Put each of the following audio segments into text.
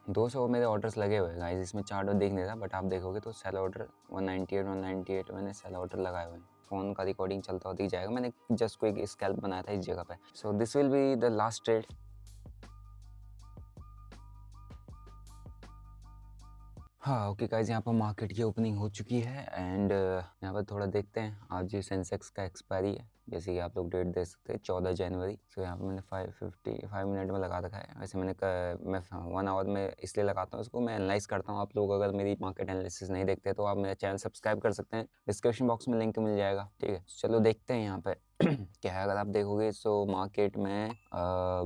200 मेरे ऑर्डर्स लगे हुए हैं गाइस, इसमें चार्ट दिख नहीं रहा बट आप देखोगे तो सेल ऑर्डर 198 मैंने सेल ऑर्डर लगाए हुए हैं। फ़ोन का रिकॉर्डिंग चलता हुआ दिख जाएगा, मैंने जस्ट कोई स्कैल्प बनाया था इस जगह पे। So this will be the last trade. हाँ ओके गाइस, यहाँ पर मार्केट की ओपनिंग हो चुकी है एंड यहाँ पर थोड़ा देखते हैं। आज सेंसेक्स का एक्सपायरी है, जैसे कि आप लोग डेट देख सकते हैं 14 जनवरी। सो यहाँ पर मैंने 5 मिनट में लगा रखा है। वैसे मैं 1 आवर में इसलिए लगाता हूँ इसको, मैं एनालाइज करता हूँ। आप लोग अगर मेरी मार्केट एनालिसिस नहीं देखते तो आप मेरा चैनल सब्सक्राइब कर सकते हैं, डिस्क्रिप्शन बॉक्स में लिंक मिल जाएगा। ठीक है, चलो देखते हैं यहाँ पे क्या है। अगर आप देखोगे सो मार्केट में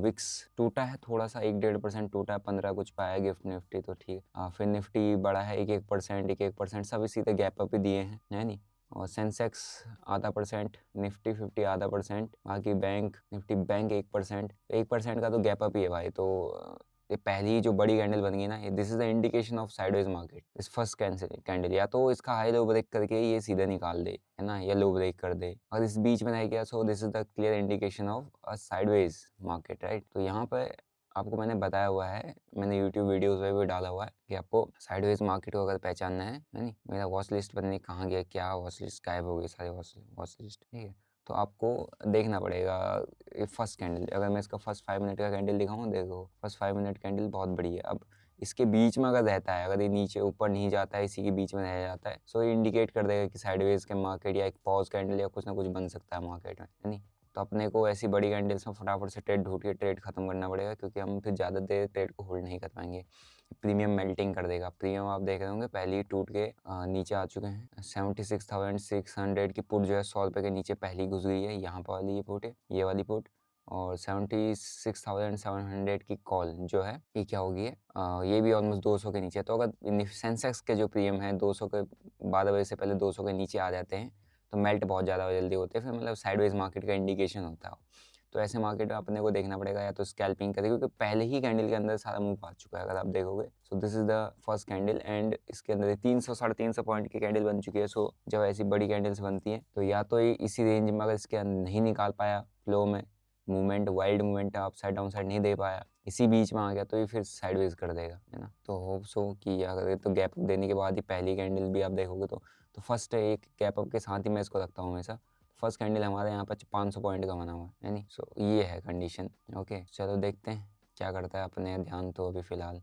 विक्स टूटा है थोड़ा सा, 1-1.5% टूटा है, 15 कुछ पाया गिफ्ट निफ्टी तो ठीक है। फिर निफ्टी बड़ा है 1-1% सब इसी तरह गैप अप ही दिए हैं, है नहीं। और सेंसेक्स ½ %, निफ्टी 50 ½%, बाकी बैंक निफ्टी बैंक 1% का तो गैप अप ही है भाई। तो ये पहली जो बड़ी कैंडल बन गई ना, this is the indication of sideways market. इस फर्स्ट कैंडल या तो इसका हाई लो ब्रेक करके ये सीधा निकाल दे, है ना, या लो ब्रेक कर दे। और इस बीच में रह गया so this is the clear indication of a sideways market, right. तो यहाँ पे आपको मैंने बताया हुआ है, मैंने यूट्यूब वीडियोस में भी डाला हुआ है कि आपको साइडवेज मार्केट को अगर पहचानना है नहीं। मेरा वॉच लिस्ट पता नहीं कहाँ गया, क्या वॉच लिस्ट गायब हो गई, सारे वॉच लिस्ट। ठीक है, तो आपको देखना पड़ेगा ये फर्स्ट कैंडल। अगर मैं इसका फर्स्ट 5 मिनट का कैंडल दिखाऊँ, देखो फर्स्ट 5 मिनट कैंडल बहुत बड़ी है। अब इसके बीच में अगर रहता है, अगर ये नीचे ऊपर नहीं जाता है, इसी के बीच में रह जाता है, सो ये इंडिकेट कर देगा कि साइडवेज के मार्केट या एक पॉज कैंडल या कुछ ना कुछ बन सकता है मार्केट में, है नहीं। तो अपने को ऐसी बड़ी कैंडल्स में फटाफट से ट्रेड ढूंढ के ट्रेड खत्म करना पड़ेगा, क्योंकि हम फिर ज़्यादा देर ट्रेड को होल्ड नहीं कर पाएंगे। प्रीमियम मेल्टिंग कर देगा। प्रीमियम आप देख रहे होंगे पहले ही टूट के नीचे आ चुके हैं। 76,600 की पुट जो है 100 रुपये के नीचे पहली घुस गई है। यहाँ पर वाली ये पुट है, ये वाली पुट। और 76,700 की कॉल जो है ये क्या होगी है, ये भी ऑलमोस्ट 200 के नीचे है। तो अगर सेंसेक्स के जो प्रीमियम है 200 के 12 बजे से पहले 200 के नीचे आ जाते हैं तो मेल्ट बहुत ज़्यादा जल्दी होते हैं, फिर मतलब साइडवेज मार्केट का इंडिकेशन होता है। तो ऐसे मार्केट में अपने को देखना पड़ेगा या तो स्कैल्पिंग करें, क्योंकि पहले ही कैंडल के अंदर सारा मूव आ चुका है अगर आप देखोगे। So this is the first candle and इसके अंदर 300-350 पॉइंट की कैंडल बन चुकी है। सो जब ऐसी बड़ी कैंडल्स बनती हैं तो या तो ये इसी रेंज में अगर इसके अंदर नहीं निकाल पाया, फ्लो में movement wild movement up side down side नहीं दे पाया, इसी बीच में आ गया, तो ये फिर साइडवेज कर देगा, है ना। तो होप सो कि अगर तो गैप अप देने के बाद ही पहली कैंडल भी आप देखोगे तो फर्स्ट एक गैप अप के साथ ही मैं इसको रखता हूँ हमेशा। फर्स्ट कैंडल हमारे यहाँ पर 500 पॉइंट का बना हुआ है नहीं। सो ये है कंडीशन। ओके चलो देखते हैं क्या करता है। अपने ध्यान तो अभी फ़िलहाल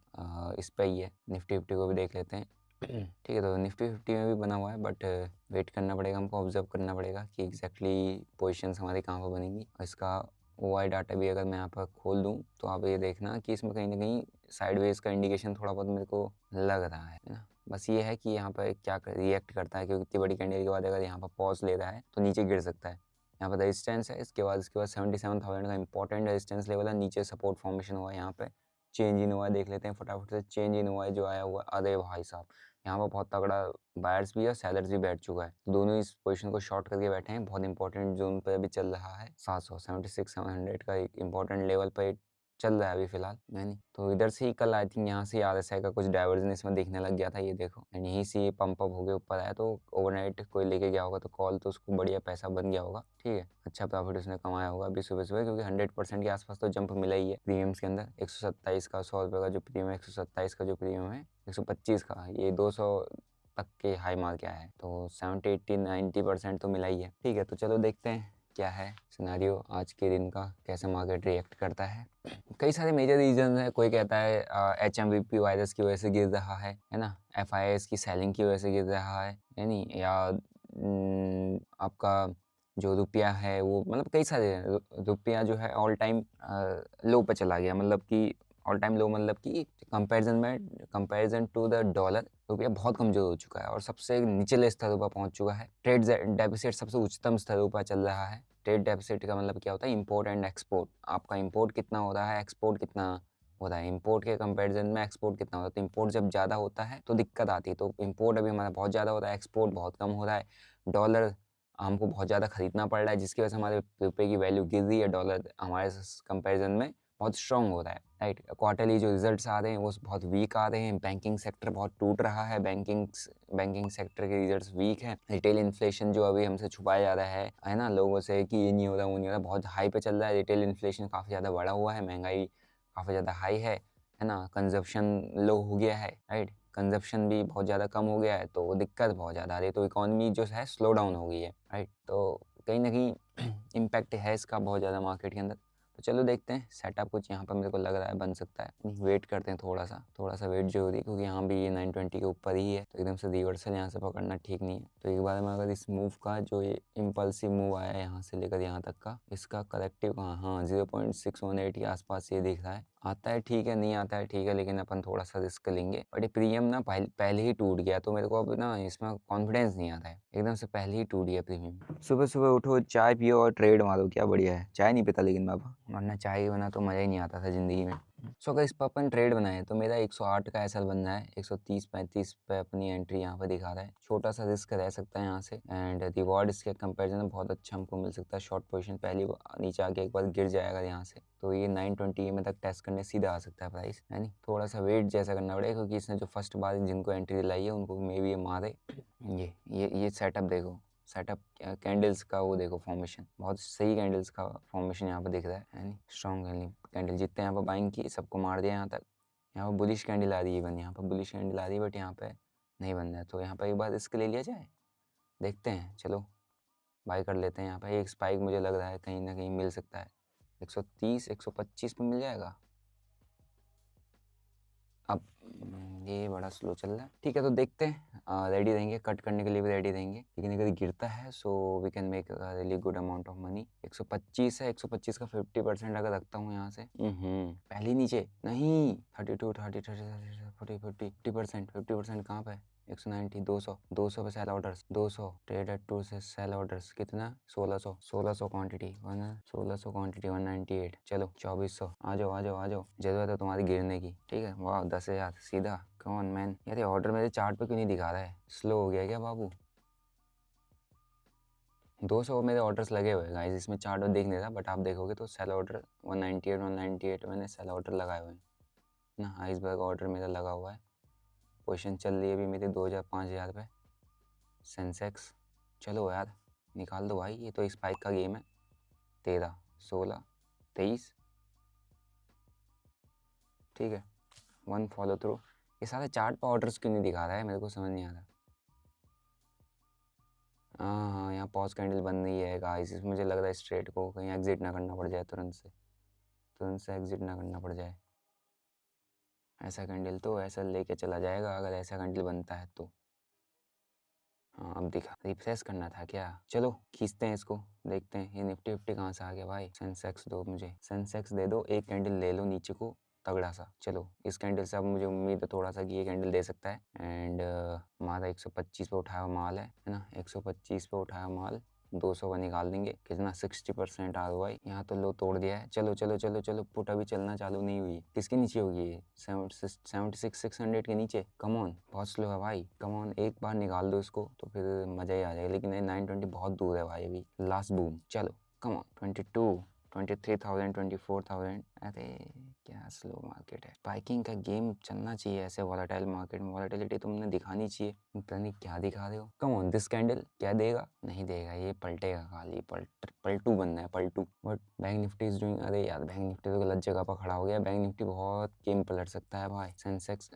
इस पर ही है। निफ्टी 50 को भी देख लेते हैं। ठीक है, तो निफ्टी 50 में भी बना हुआ है बट वेट करना पड़ेगा हमको, ऑब्जर्व करना पड़ेगा कि एग्जैक्टली पोजीशंस हमारी कहाँ पर बनेंगी। और इसका OI डाटा भी अगर मैं यहाँ पर खोल दूँ तो आप ये देखना कि इसमें कहीं ना कहीं साइडवेज का इंडिकेशन थोड़ा बहुत मेरे को लग रहा है ना। बस ये है कि यहाँ पर क्या रिएक्ट करता है, क्योंकि इतनी बड़ी कैंडल के बाद अगर यहाँ पर पॉज ले रहा है तो नीचे गिर सकता है। यहाँ पर रेजिस्टेंस है, इसके बाद 77,000 का इंपॉर्टेंट रेजिस्टेंस लेवल है। नीचे सपोर्ट फॉर्मेशन हुआ है, यहाँ पे चेंज इन हुआ है, देख लेते हैं फटाफट से। चेंज इन हुआ है जो आया हुआ, अरे भाई साहब यहाँ पर बहुत तगड़ा बायर्स भी है, सेलर्स भी बैठ चुका है। दोनों इस पोजीशन को शॉर्ट करके बैठे हैं। बहुत इंपॉर्टेंट जोन पर अभी चल रहा है 76,700 का एक इंपॉर्टेंट लेवल पर चल रहा है अभी फिलहाल, है नहीं। तो इधर से ही कल आई थिंक यहाँ से RSI का कुछ डाइवर्जन इसमें दिखने लग गया था, ये देखो। एंड यहीं से ये पंप अप होकर ऊपर आया, तो ओवरनाइट कोई लेके गया होगा तो कॉल, तो उसको बढ़िया पैसा बन गया होगा। ठीक है, अच्छा प्रॉफिट उसने कमाया होगा अभी सुबह सुबह, क्योंकि 100% के आसपास तो जंप मिला ही है प्रीमियम्स के अंदर। 127 का 100 रुपये का जो प्रीमियम है, 127 का जो प्रीमियम है, 125 का, ये 200 तक के हाई मार के आया है। तो 70-80-90% तो मिला ही है। ठीक है, तो चलो देखते हैं क्या है सिनेरियो आज के दिन का, कैसे मार्केट रिएक्ट करता है। कई सारे मेजर रीजन है। कोई कहता है HMVP वायरस की वजह से गिर रहा है ना। FIS की सेलिंग की वजह से गिर रहा है नहीं, या आपका जो रुपया है वो, मतलब कई सारे रुपया जो है ऑल टाइम लो पे चला गया, मतलब कि ऑल टाइम लो, मतलब कि कंपैरिजन टू द डॉलर रुपया बहुत कमजोर हो चुका है और सबसे निचले स्तर पर पहुंच चुका है। ट्रेड डेफिसिट सबसे उच्चतम स्तर पर चल रहा है। ट्रेड डेफिसिट का मतलब क्या होता है, इंपोर्ट एंड एक्सपोर्ट। आपका इंपोर्ट कितना हो रहा है, एक्सपोर्ट कितना हो रहा है। इंपोर्ट के कंपैरिजन में एक्सपोर्ट कितना होता है, तो इंपोर्ट जब ज़्यादा होता है तो दिक्कत आती है। तो इंपोर्ट अभी हमारा बहुत ज़्यादा हो रहा है, एक्सपोर्ट बहुत कम हो रहा है। डॉलर हमको बहुत ज़्यादा खरीदना पड़ रहा है, जिसकी वजह से हमारे रुपये की वैल्यू गिर रही है। डॉलर हमारे कंपैरिजन में बहुत स्ट्रॉन्ग हो रहा है, राइट। क्वार्टरली जो रिजल्ट्स आ रहे हैं वो बहुत वीक आ रहे हैं। बैंकिंग सेक्टर बहुत टूट रहा है, बैंकिंग सेक्टर के रिजल्ट्स वीक हैं। रिटेल इन्फ्लेशन जो अभी हमसे छुपाया जा रहा है ना लोगों से, कि ये नहीं हो रहा वो नहीं हो रहा, बहुत हाई पे चल रहा है। रिटेल इन्फ्लेशन काफ़ी ज़्यादा बढ़ा हुआ है, महंगाई काफ़ी ज़्यादा हाई है। है ना, कंजप्शन लो हो गया है, राइट, कंजप्शन भी बहुत ज़्यादा कम हो गया है, तो दिक्कत बहुत ज़्यादा आ रही है, तो इकोनॉमी जो है स्लो डाउन हो गई है, राइट। तो कहीं ना कहीं इम्पैक्ट है इसका बहुत ज़्यादा मार्केट के अंदर। तो चलो देखते हैं, सेटअप कुछ यहाँ पर मेरे को लग रहा है बन सकता है, वेट करते हैं थोड़ा सा वेट जरूरी, क्योंकि यहाँ भी ये 920 के ऊपर ही है, तो एकदम से रिवर्सल यहाँ से पकड़ना ठीक नहीं है। तो एक बार में अगर इस मूव का जो ये इम्पल्सिव मूव आया है यहाँ से लेकर यहाँ तक का, इसका करेक्टिव कहाँ, हाँ 0.618 के आसपास ये दिख रहा है, आता है ठीक है, नहीं आता है ठीक है, लेकिन अपन थोड़ा सा रिस्क लेंगे। बट ये प्रीमियम ना पहले ही टूट गया, तो मेरे को अब ना इसमें कॉन्फिडेंस नहीं आता है, एकदम से पहले ही टूट गया प्रीमियम। सुबह सुबह उठो, चाय पियो और ट्रेड मारो, क्या बढ़िया है। चाय नहीं पीता लेकिन बाबा, वरना चाय ही बना तो मज़ा ही नहीं आता था ज़िंदगी में। सो अगर इस पर अपन ट्रेड बनाए तो मेरा 108 का एसएल बनना है, 130-35 पे अपनी एंट्री यहाँ पे दिखा रहा है। छोटा सा रिस्क रह सकता है यहाँ से, एंड रिवॉर्ड इसके कंपेरिजन में बहुत अच्छा हमको मिल सकता है। शॉर्ट पोजीशन पहले नीचे आके एक बार गिर जाएगा यहाँ से, तो ये 920 में तक टेस्ट करने सीधा आ सकता है प्राइस, है नहीं। थोड़ा सा वेट जैसा करना पड़ेगा, क्योंकि इसने जो फर्स्ट बार जिनको एंट्री दिलाई है उनको मे भी ये मारे। ये सेटअप देखो, सेटअप कैंडल्स का वो देखो, फॉर्मेशन बहुत सही, कैंडल्स का फॉर्मेशन यहाँ पे दिख रहा है नहीं। स्ट्रॉन्ग कैंडल जितने यहाँ पर बाइंग की सबको मार दिया यहाँ तक। यहाँ पर बुलिश कैंडल आ रही है, बन यहाँ पर बुलिश कैंडल आ रही है, बट यहाँ पे नहीं बन रहा है, तो यहाँ पर एक बार रिस्क ले लिया जाए, देखते हैं। चलो बाई कर लेते हैं। यहाँ पे एक स्पाइक मुझे लग रहा है कहीं ना कहीं मिल सकता है, 130 125 पे मिल जाएगा। अब ये बड़ा स्लो चल रहा है, ठीक है, तो देखते हैं, रेडी रहेंगे, कट करने के लिए भी रेडी रहेंगे, लेकिन अगर गिरता है so we can make really good amount of money. 125 है, 125 का 50% अगर रखता हूँ यहाँ से, पहले नीचे नहीं, 32 30 30 40 50%, 50% कहाँ पे, 190 200 पे सेल ऑर्डर्स, 200 ट्रेडर टू से सेल ऑर्डर्स कितना, 1600 क्वांटिटी 1600 क्वांटिटी 198, चलो 2400, आ जाओ आ जाओ आ जाओ, जरूरत है तुम्हारी गिरने की, ठीक है। वाह 10,000 सीधा, कम ऑन मैन। यार ये ऑर्डर मेरे चार्ट पे क्यों नहीं दिखा रहा है, स्लो हो गया क्या बाबू। 200 मेरे ऑर्डर्स लगे हुए हैं गाइस, इसमें चार्ट देख नहीं रहा, बट आप देखोगे तो सेल ऑर्डर 198 मैंने सेल ऑर्डर लगाए हुए हैं ना। आइसबर्ग ऑर्डर मेरा लगा हुआ है, पोजीशन चल रही है अभी मेरी 2000-5000 पे। सेंसेक्स चलो यार निकाल दो भाई, ये तो स्पाइक का गेम है। 13 16 23, ठीक है, 1 फॉलो थ्रू। ये सारे चार्ट पर ऑर्डर्स क्यों नहीं दिखा रहा है, मेरे को समझ नहीं आ रहा। हाँ, यहाँ पॉज कैंडल बन रही है गाइस, इसमें मुझे लग रहा है स्ट्रेट को कहीं एग्जिट ना करना पड़ जाए, तुरंत से एग्जिट ना करना पड़ जाए। ऐसा कैंडल तो ऐसा लेके चला जाएगा अगर ऐसा कैंडल बनता है तो। हाँ अब दिखा, रिफ्रेश करना था क्या, चलो खींचते हैं इसको, देखते हैं ये निफ्टी फिफ्टी कहाँ से आ गया भाई। सेंसेक्स दो मुझे, सेंसेक्स दे दो, एक कैंडल ले लो नीचे को तगड़ा सा। चलो इस कैंडल से अब मुझे उम्मीद है थोड़ा सा कि ये कैंडल दे सकता है, एंड हमारा 125 पे उठाया हुआ माल है ना, 125 पे उठाया माल 200 का निकाल देंगे, कितना 60% ROI। यहाँ तो लो तोड़ दिया है, चलो चलो चलो चलो, पुट अभी चलना चालू नहीं हुई, किसके नीचे होगी ये, 76-600 के नीचे। कम ऑन, बहुत स्लो है भाई, कम ऑन, एक बार निकाल दो इसको तो फिर मज़ा ही आ जाएगा, लेकिन 920 बहुत दूर है भाई अभी, लास्ट बूम। चलो कम ऑन, 22 23,000 24,000, अरे क्या स्लो मार्केट है। स्पाइकिंग का गेम चलना चाहिए ऐसे वॉलेटाइल मार्केट में, वॉलेटिलिटी तुमने दिखानी चाहिए, पता नहीं क्या दिखा रहे हो। कम ऑन, दिस कैंडल क्या देगा, नहीं देगा, ये पलटेगा खाली, पलटू बनना है, Paltu. But bank Nifty is doing, अरे यार बैंक निफ्टी तो गलत जगह पर खड़ा हो गया, बैंक निफ्टी बहुत गेम पलट सकता है भाई। सेंसेक्स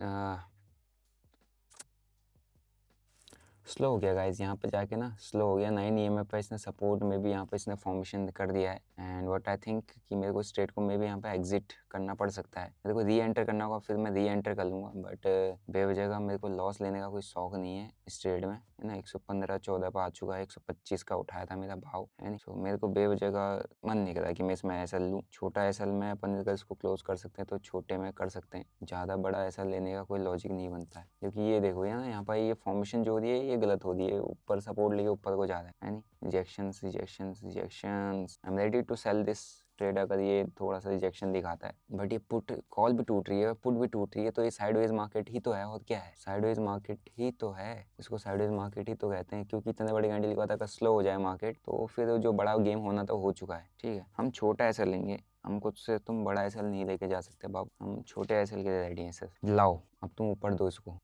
स्लो हो गया गाइज, यहाँ पे जाके ना स्लो हो गया। 9 EMF पे इसने सपोर्ट में भी यहाँ पे इसने फॉर्मेशन कर दिया है, एंड व्हाट आई थिंक कि मेरे को स्ट्रेट को में भी यहाँ पे एग्जिट करना पड़ सकता है, मेरे को री एंटर करना होगा, फिर मैं री एंटर कर लूँगा। बट बेवजह का मेरे को लॉस लेने का कोई शौक नहीं है इस ट्रेड में, है ना। 115-14 पर आ चुका है, 125 का उठाया था मेरा भाव, है नहीं। सो मेरे को बेवजह का मन नहीं करा कि मैं इसमें एसएल लूँ। छोटा एसएल में अपन अगर इसको क्लोज कर सकते हैं तो छोटे में कर सकते हैं, ज़्यादा बड़ा एसएल लेने का कोई लॉजिक नहीं बनता है, क्योंकि ये देखो ना यहाँ पर ये फॉर्मेशन जो हो रही है ये गलत हो रही है, ऊपर सपोर्ट लेके ऊपर को जा रहा है नहीं। Rejections rejections rejections, I am ready to sell this trade अगर ये थोड़ा सा रिजेक्शन दिखाता है। बट ये पुट कॉल भी टूट रही है, पुट भी टूट रही है, तो ये साइडवेज मार्केट ही तो है, और क्या है, साइडवेज मार्केट ही तो है, इसको साइडवेज मार्केट ही तो कहते हैं। क्योंकि इतने बड़े कैंडल का अगर स्लो हो जाए मार्केट तो फिर जो बड़ा गेम होना तो हो चुका है, ठीक है। हम छोटा ऐसा लेंगे, हम कुछ से तुम बड़ा एसएल नहीं लेके जा सकते बाबू, हम छोटे एसएल के लिए रेडी हैं सर। लाओ अब तुम ऊपर दो इसको,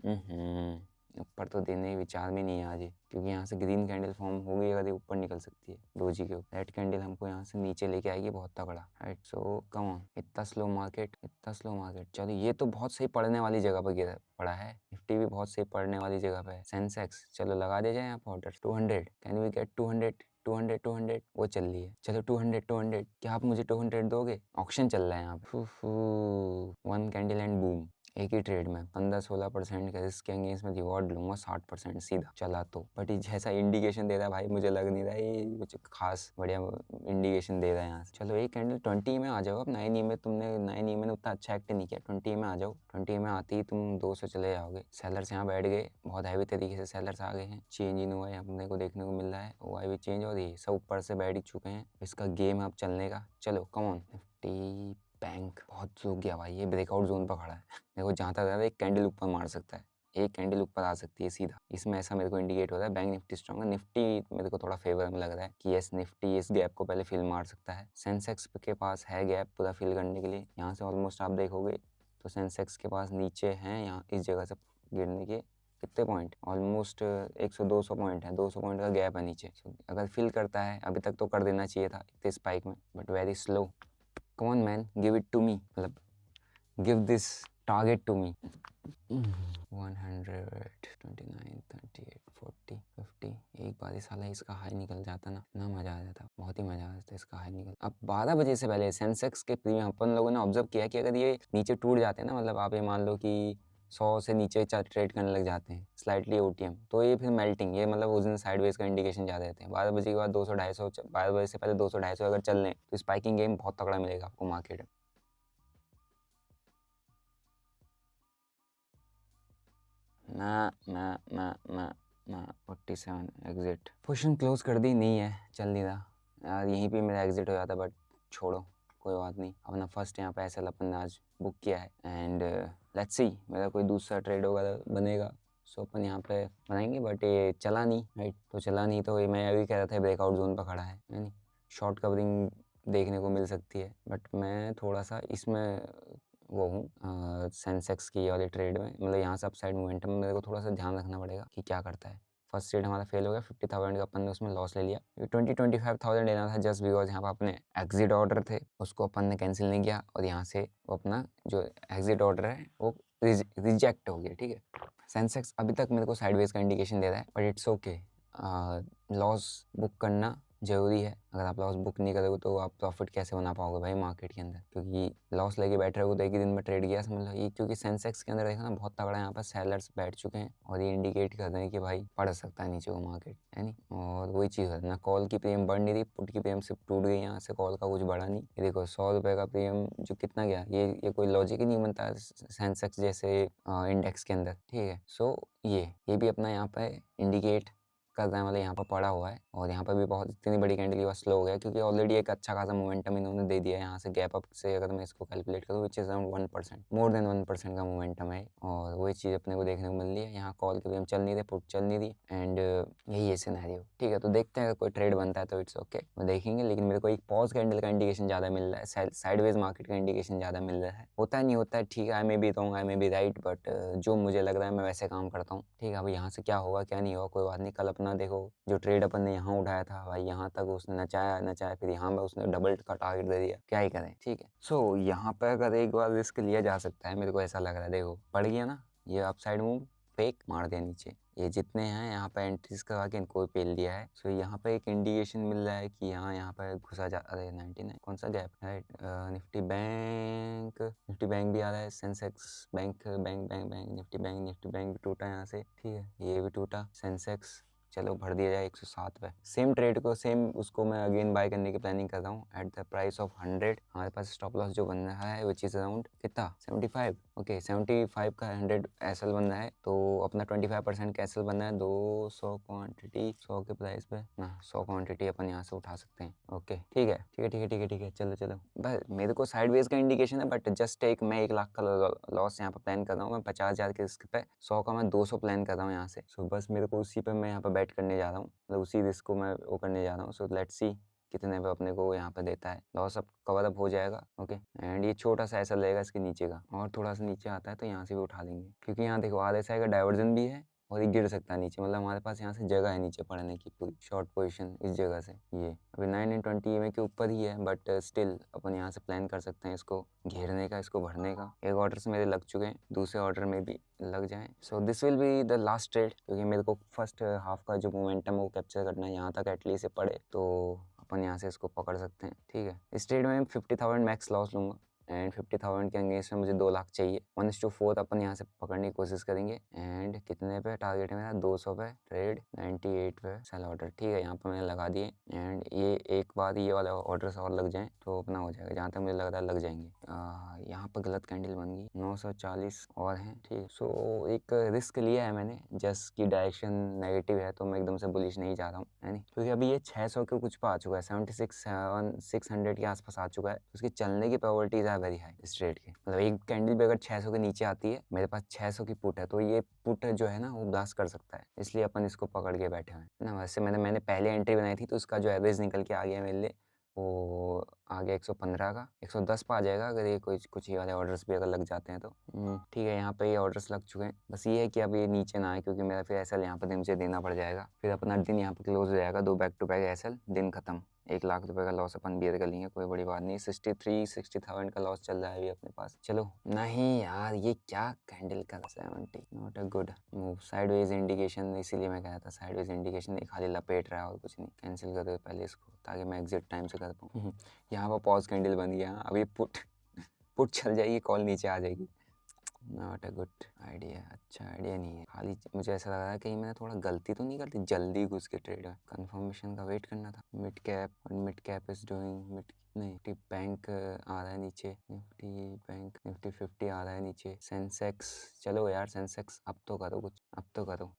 ऊपर तो देने के विचार में नहीं है आज ये, क्योंकि यहाँ से ग्रीन कैंडल फॉर्म हो गई, अगर ये ऊपर निकल सकती है डोजी के ऊपर। रेड कैंडल हमको यहाँ से नीचे लेके आएगी बहुत तगड़ा, राइट। सो कम ऑन, इतना स्लो मार्केट, इतना स्लो मार्केट। चलो ये तो बहुत सही पड़ने वाली जगह पर गिरा पड़ा है। निफ्टी भी बहुत सही पड़ने वाली जगह पे है। सेंसेक्स चलो लगा दे जाए यहाँ पर ऑर्डर 200, कैन वी गेट 200, 200, 200 वो चल रही है। चलो 200, 200, क्या आप मुझे 200 दोगे? ऑक्शन चल रहा है यहाँ पे। वन कैंडल एंड बूम, एक ही ट्रेड में 15-16% का रिस्क के अगेंस्ट में रिवॉर्ड लूंगा 60% सीधा चला तो। बट ये जैसा इंडिकेशन दे रहा है भाई, मुझे लग नहीं रहा है ये कुछ खास बढ़िया इंडिकेशन दे रहा है यहाँ से। चलो एक कैंडल 20 में आ जाओ। अब 9 में तुमने 9 में उतना अच्छा एक्ट नहीं किया, 20 में आ जाओ। 20 में आती ही तुम 200 चले जाओगे। सेलर्स यहाँ बैठ गए, बहुत हैवी तरीके से सेलर्स आ गए हैं। चेंज इन हुआ है अपने को देखने को मिल रहा है, वो भी चेंज, और ये सब ऊपर से बैठ ही चुके हैं। इसका गेम अब चलने का। चलो कम ऑन। निफ्टी बैंक बहुत रुक गया भाई, ये ब्रेकआउट जोन पर खड़ा है। देखो जहाँ तक है एक कैंडल ऊपर मार सकता है, एक कैंडल ऊपर आ सकती है सीधा। इसमें ऐसा मेरे को इंडिकेट हो रहा है। बैंक निफ्टी स्ट्रॉन्ग है, निफ्टी मेरे को थोड़ा फेवर में लग रहा है कि यस निफ्टी इस गैप को पहले फिल मार सकता है। सेंसेक्स के पास है गैप पूरा फिल करने के लिए। यहाँ से ऑलमोस्ट आप देखोगे तो सेंसेक्स के पास नीचे हैं यहाँ इस जगह से गिरने के कितने पॉइंट, ऑलमोस्ट 100-200 पॉइंट है, 200 पॉइंट का गैप है नीचे। अगर फिल करता है, अभी तक तो कर देना चाहिए था इतने स्पाइक में, but very slow. Come on man, give it to me, मतलब give this target to me. 129, 38, 40, 50। एक बार ही साला इसका हाई निकल जाता ना, इतना मजा आ जाता, बहुत ही मजा आ जाता इसका हाई निकल। अब 12 बजे से पहले सेंसेक्स के प्रीमियम अपन लोगों ने ऑब्जर्व किया कि अगर ये नीचे टूट जाते हैं ना, मतलब आप ये मान लो कि 100 से नीचे ट्रेड करने लग जाते हैं स्लाइटली ओटीएम, तो ये फिर मेल्टिंग, ये मतलब उस दिन साइडवेज का इंडिकेशन ज़्यादा देते हैं। 12 बजे के बाद 200-250, 12 बजे से पहले 200-250 अगर चल लें तो स्पाइकिंग गेम बहुत तगड़ा मिलेगा आपको मार्केट में। ना 47 एग्जिट, पोजीशन क्लोज कर दी, नहीं है चल नहीं रहा यार, यहीं पे मेरा एग्जिट हो जाता, बट छोड़ो कोई बात नहीं। अपना फर्स्ट यहाँ पे ऐसा अपन ने आज बुक किया है, एंड लेट्स सी मेरा कोई दूसरा ट्रेड होगा बनेगा, सो अपन यहाँ पे बनाएंगे। बट ये चला नहीं, राइट, तो चला नहीं तो ये मैं अभी कह रहा था ब्रेकआउट जोन पर खड़ा है, यानी शॉर्ट कवरिंग देखने को मिल सकती है। बट मैं थोड़ा सा इसमें वो हूँ सेंसेक्स की वाले ट्रेड में, मतलब यहाँ से अपसाइड मोमेंटम मेरे को थोड़ा सा ध्यान रखना पड़ेगा कि क्या करता है। फर्स्ट ट्रेड हमारा फेल हो गया, 50,000 का अपन ने उसमें लॉस ले लिया। 20-25,000 लेना था, जस्ट बिकॉज यहाँ पर अपने एग्जिट ऑर्डर थे उसको अपन ने कैंसिल नहीं किया, और यहाँ से वो अपना जो एग्जिट ऑर्डर है वो रिजेक्ट हो गया, ठीक है। सेंसेक्स अभी तक मेरे को साइडवेज का इंडिकेशन दे रहा है, but it's okay. Loss book करना ज़रूरी है। अगर आप लॉस बुक नहीं करोगे तो आप प्रॉफिट कैसे बना पाओगे भाई मार्केट के अंदर, क्योंकि लॉस लेके बैठे रहोगे तो एक ही दिन में ट्रेड गया समझ लो ये। क्योंकि सेंसेक्स के अंदर देखा ना बहुत तगड़ा यहाँ पर सेलर्स बैठ चुके हैं, और ये इंडिकेट कर रहे हैं कि भाई पड़ सकता है नीचे को मार्केट, है नहीं। और वही चीज़ है ना, कॉल की प्रीमियम बढ़ नहीं रही, पुट की प्रीमियम सिर्फ टूट गई, यहाँ से कॉल का कुछ बढ़ा नहीं। ये देखो 100 रुपये का प्रीमियम जो कितना गया, ये कोई लॉजिक ही नहीं बनता सेंसेक्स जैसे इंडेक्स के अंदर, ठीक है। सो ये भी अपना यहाँ पे इंडिकेट कर रहे हैं, मतलब यहाँ पर पड़ा हुआ है, और यहाँ पर भी बहुत इतनी बड़ी कैंडल हुआ स्लो हो गया, क्योंकि ऑलरेडी एक अच्छा खासा मोमेंटम इन्होंने दे दिया है। यहाँ से गैप अप से अगर मैं इसको कैलकुलेट करूँ, which is around 1%, more than 1% का मोमेंटम है, और वही चीज़ अपने को देखने को मिल रही है। यहाँ कॉल के भी हम चल नहीं रहे, पुट चल नहीं रही, एंड यही है सिनेरियो, ठीक है। तो देखते हैं अगर कोई ट्रेड बनता है तो इट्स ओके, वो देखेंगे। लेकिन मेरे को एक पॉज कैंडल का इंडिकेशन ज़्यादा मिल रहा है, साइडवेज मार्केट का इंडिकेशन ज़्यादा मिल रहा है। होता है नहीं होता है, ठीक है, I may be wrong, I may be right, but जो मुझे लग रहा है मैं वैसे काम करता हूँ, ठीक है। अब यहाँ से क्या होगा क्या नहीं होगा कोई बात नहीं। कल अपना देखो जो ट्रेड अपन ने यहाँ उठाया था भाई, यहाँ तक उसने नचाया, फिर यहाँ पे उसने डबल का टारगेट दे दिया, क्या ही करें, ठीक है। सो यहाँ पे अगर एक बार रिस्क लिया जा सकता है, मेरे को ऐसा लग रहा है। देखो पड़ गया ना ये अपसाइड मूव, फेक मार दिया नीचे, ये जितने हैं यहाँ पे एंट्रीज करवा के इनको पेल दिया है। सो यहाँ पे एक इंडिकेशन मिल रहा है कि यहाँ पे घुसा जा, अरे 99 कौन सा गैप है, निफ्टी बैंक भी आ रहा है, सेंसेक्स बैंक निफ्टी बैंक भी टूटा यहाँ से, ठीक है, ये भी टूटा सेंसेक्स। चलो भर दिया जाए 107 पे। सेम ट्रेड को सेम उसको मैं अगेन बाय करने की प्लानिंग कर रहा हूँ एट द प्राइस ऑफ 100। हमारे पास स्टॉप लॉस जो बन रहा है विच इज़ अराउंड कितना 75, ओके 75 का 100 एसएल बन रहा है, तो अपना 25% का एसएल बन रहा है 200 क्वांटिटी 100 के प्राइस पे ना, 100 क्वांटिटी अपन यहाँ से उठा सकते हैं, ओके ठीक है। चलो बस मेरे को साइडवेज का इंडिकेशन है, बट जस्ट मैं 1 लाख का लॉस यहाँ पर प्लान कर रहा हूँ। मैं 50,000 के रिस्क पे 100 का मैं 200 प्लान कर रहा हूँ यहाँ से। सो बस मेरे को उसी पे मैं यहाँ पर बैट करने जा रहा हूँ, मतलब उसी रिस्क को मैं वो करने जा रहा हूँ। सो लेट्स सी कितने पे अपने को यहाँ पे देता है, लॉस अब कवर अप हो जाएगा, ओके। एंड ये छोटा सा ऐसा लगेगा इसके नीचे का, और थोड़ा सा नीचे आता है तो यहाँ से भी उठा लेंगे, क्योंकि यहाँ देखो RSI का डाइवर्जन भी है और ये गिर सकता है नीचे, मतलब हमारे पास यहाँ से जगह है नीचे पड़ने की पूरी शॉर्ट पोजीशन इस जगह से। ये अभी 9 एंड 20 EMA के ऊपर ही है, बट स्टिल अपन यहाँ से प्लान कर सकते हैं इसको घेरने का, इसको भरने का। एक ऑर्डर से मेरे लग चुके हैं, दूसरे ऑर्डर में भी लग जाएं। So this will be the last trade, क्योंकि मेरे को फर्स्ट हाफ का जो मोमेंटम है वो कैप्चर करना है, यहाँ तक एटलीस्ट पड़े तो अपन यहाँ से इसको पकड़ सकते हैं। ठीक है, इस ट्रेड में 50,000 मैक्स लॉस लूँगा एंड 50,000 के अगेंस्ट में मुझे 2 लाख चाहिए। 1:4 अपन यहाँ से पकड़ने की कोशिश करेंगे। एंड कितने पे टारगेट है मेरा? 200 पे ट्रेड, 98 पे सेल ऑर्डर। ठीक है, यहाँ पर मैंने लगा दिए एंड ये एक बार ये वाले ऑर्डर्स और लग जाएं तो अपना हो जाएगा, जहाँ तक मुझे लग रहा है लग जाएंगे। यहाँ पर गलत कैंडल बन गई, 940 और हैं। ठीक, सो एक रिस्क लिया है मैंने, जस्ट की डायरेक्शन नेगेटिव है तो मैं एकदम से बुलिश नहीं जा रहा हूँ, है नहीं, क्योंकि अभी ये 600 के कुछ पे आ चुका है, 76,600 के आसपास आ चुका है। उसकी चलने की प्रोबेबिलिटीज है वेरी हाई इस ट्रेड की। मतलब एक कैंडल भी अगर 600 के नीचे आती है, मेरे पास 600 की पुट है, तो ये पुट जो है ना वो ब्लास्ट कर सकता है, इसलिए अपन इसको पकड़ के बैठे हुए हैं ना। वैसे मैंने पहले एंट्री बनाई थी तो उसका जो एवरेज निकल के आ गया मेरे लिए, वो आ गया 115 का, 110 पे आ जाएगा अगर ये कुछ ये वाले ऑर्डर्स भी अगर लग जाते हैं तो। ठीक है, यहाँ पे ये ऑर्डर्स लग चुके हैं, बस ये है कि अब ये नीचे ना आए, क्योंकि मेरा फिर एसएल यहाँ पर मुझे देना पड़ जाएगा, फिर अपना दिन यहाँ पर क्लोज हो जाएगा, 2 बैक टू बैक एसएल, दिन खत्म। 1 लाख रुपए का लॉस अपन बियर कर लेंगे, कोई बड़ी बात नहीं। 60,000 का लॉस चल रहा है अभी अपने पास। चलो, नहीं यार ये क्या कैंडल का 70, not a good move. Sideways indication, इसीलिए मैं कह रहा था साइडवेज इंडिकेशन नहीं, खाली लपेट रहा है और कुछ नहीं। कैंसिल कर दो पहले इसको, ताकि मैं एग्जिट टाइम से कर पाऊँ। यहाँ पर पॉज कैंडल बन गया, अभी पुट चल जाएगी, कॉल नीचे आ जाएगी। नॉट अ गुड आइडिया, अच्छा आइडिया नहीं है। खाली मुझे ऐसा लग रहा है कहीं मैंने थोड़ा गलती तो नहीं कर दी जल्दी घुस के ट्रेड में। कंफर्मेशन का वेट करना था। मिड कैप, और mid cap is doing mid, नहीं निफ्टी बैंक आ रहा है नीचे, निफ्टी बैंक, निफ्टी 50 आ रहा है नीचे। सेंसेक्स, चलो यार सेंसेक्स अब तो करो कुछ, अब तो करो।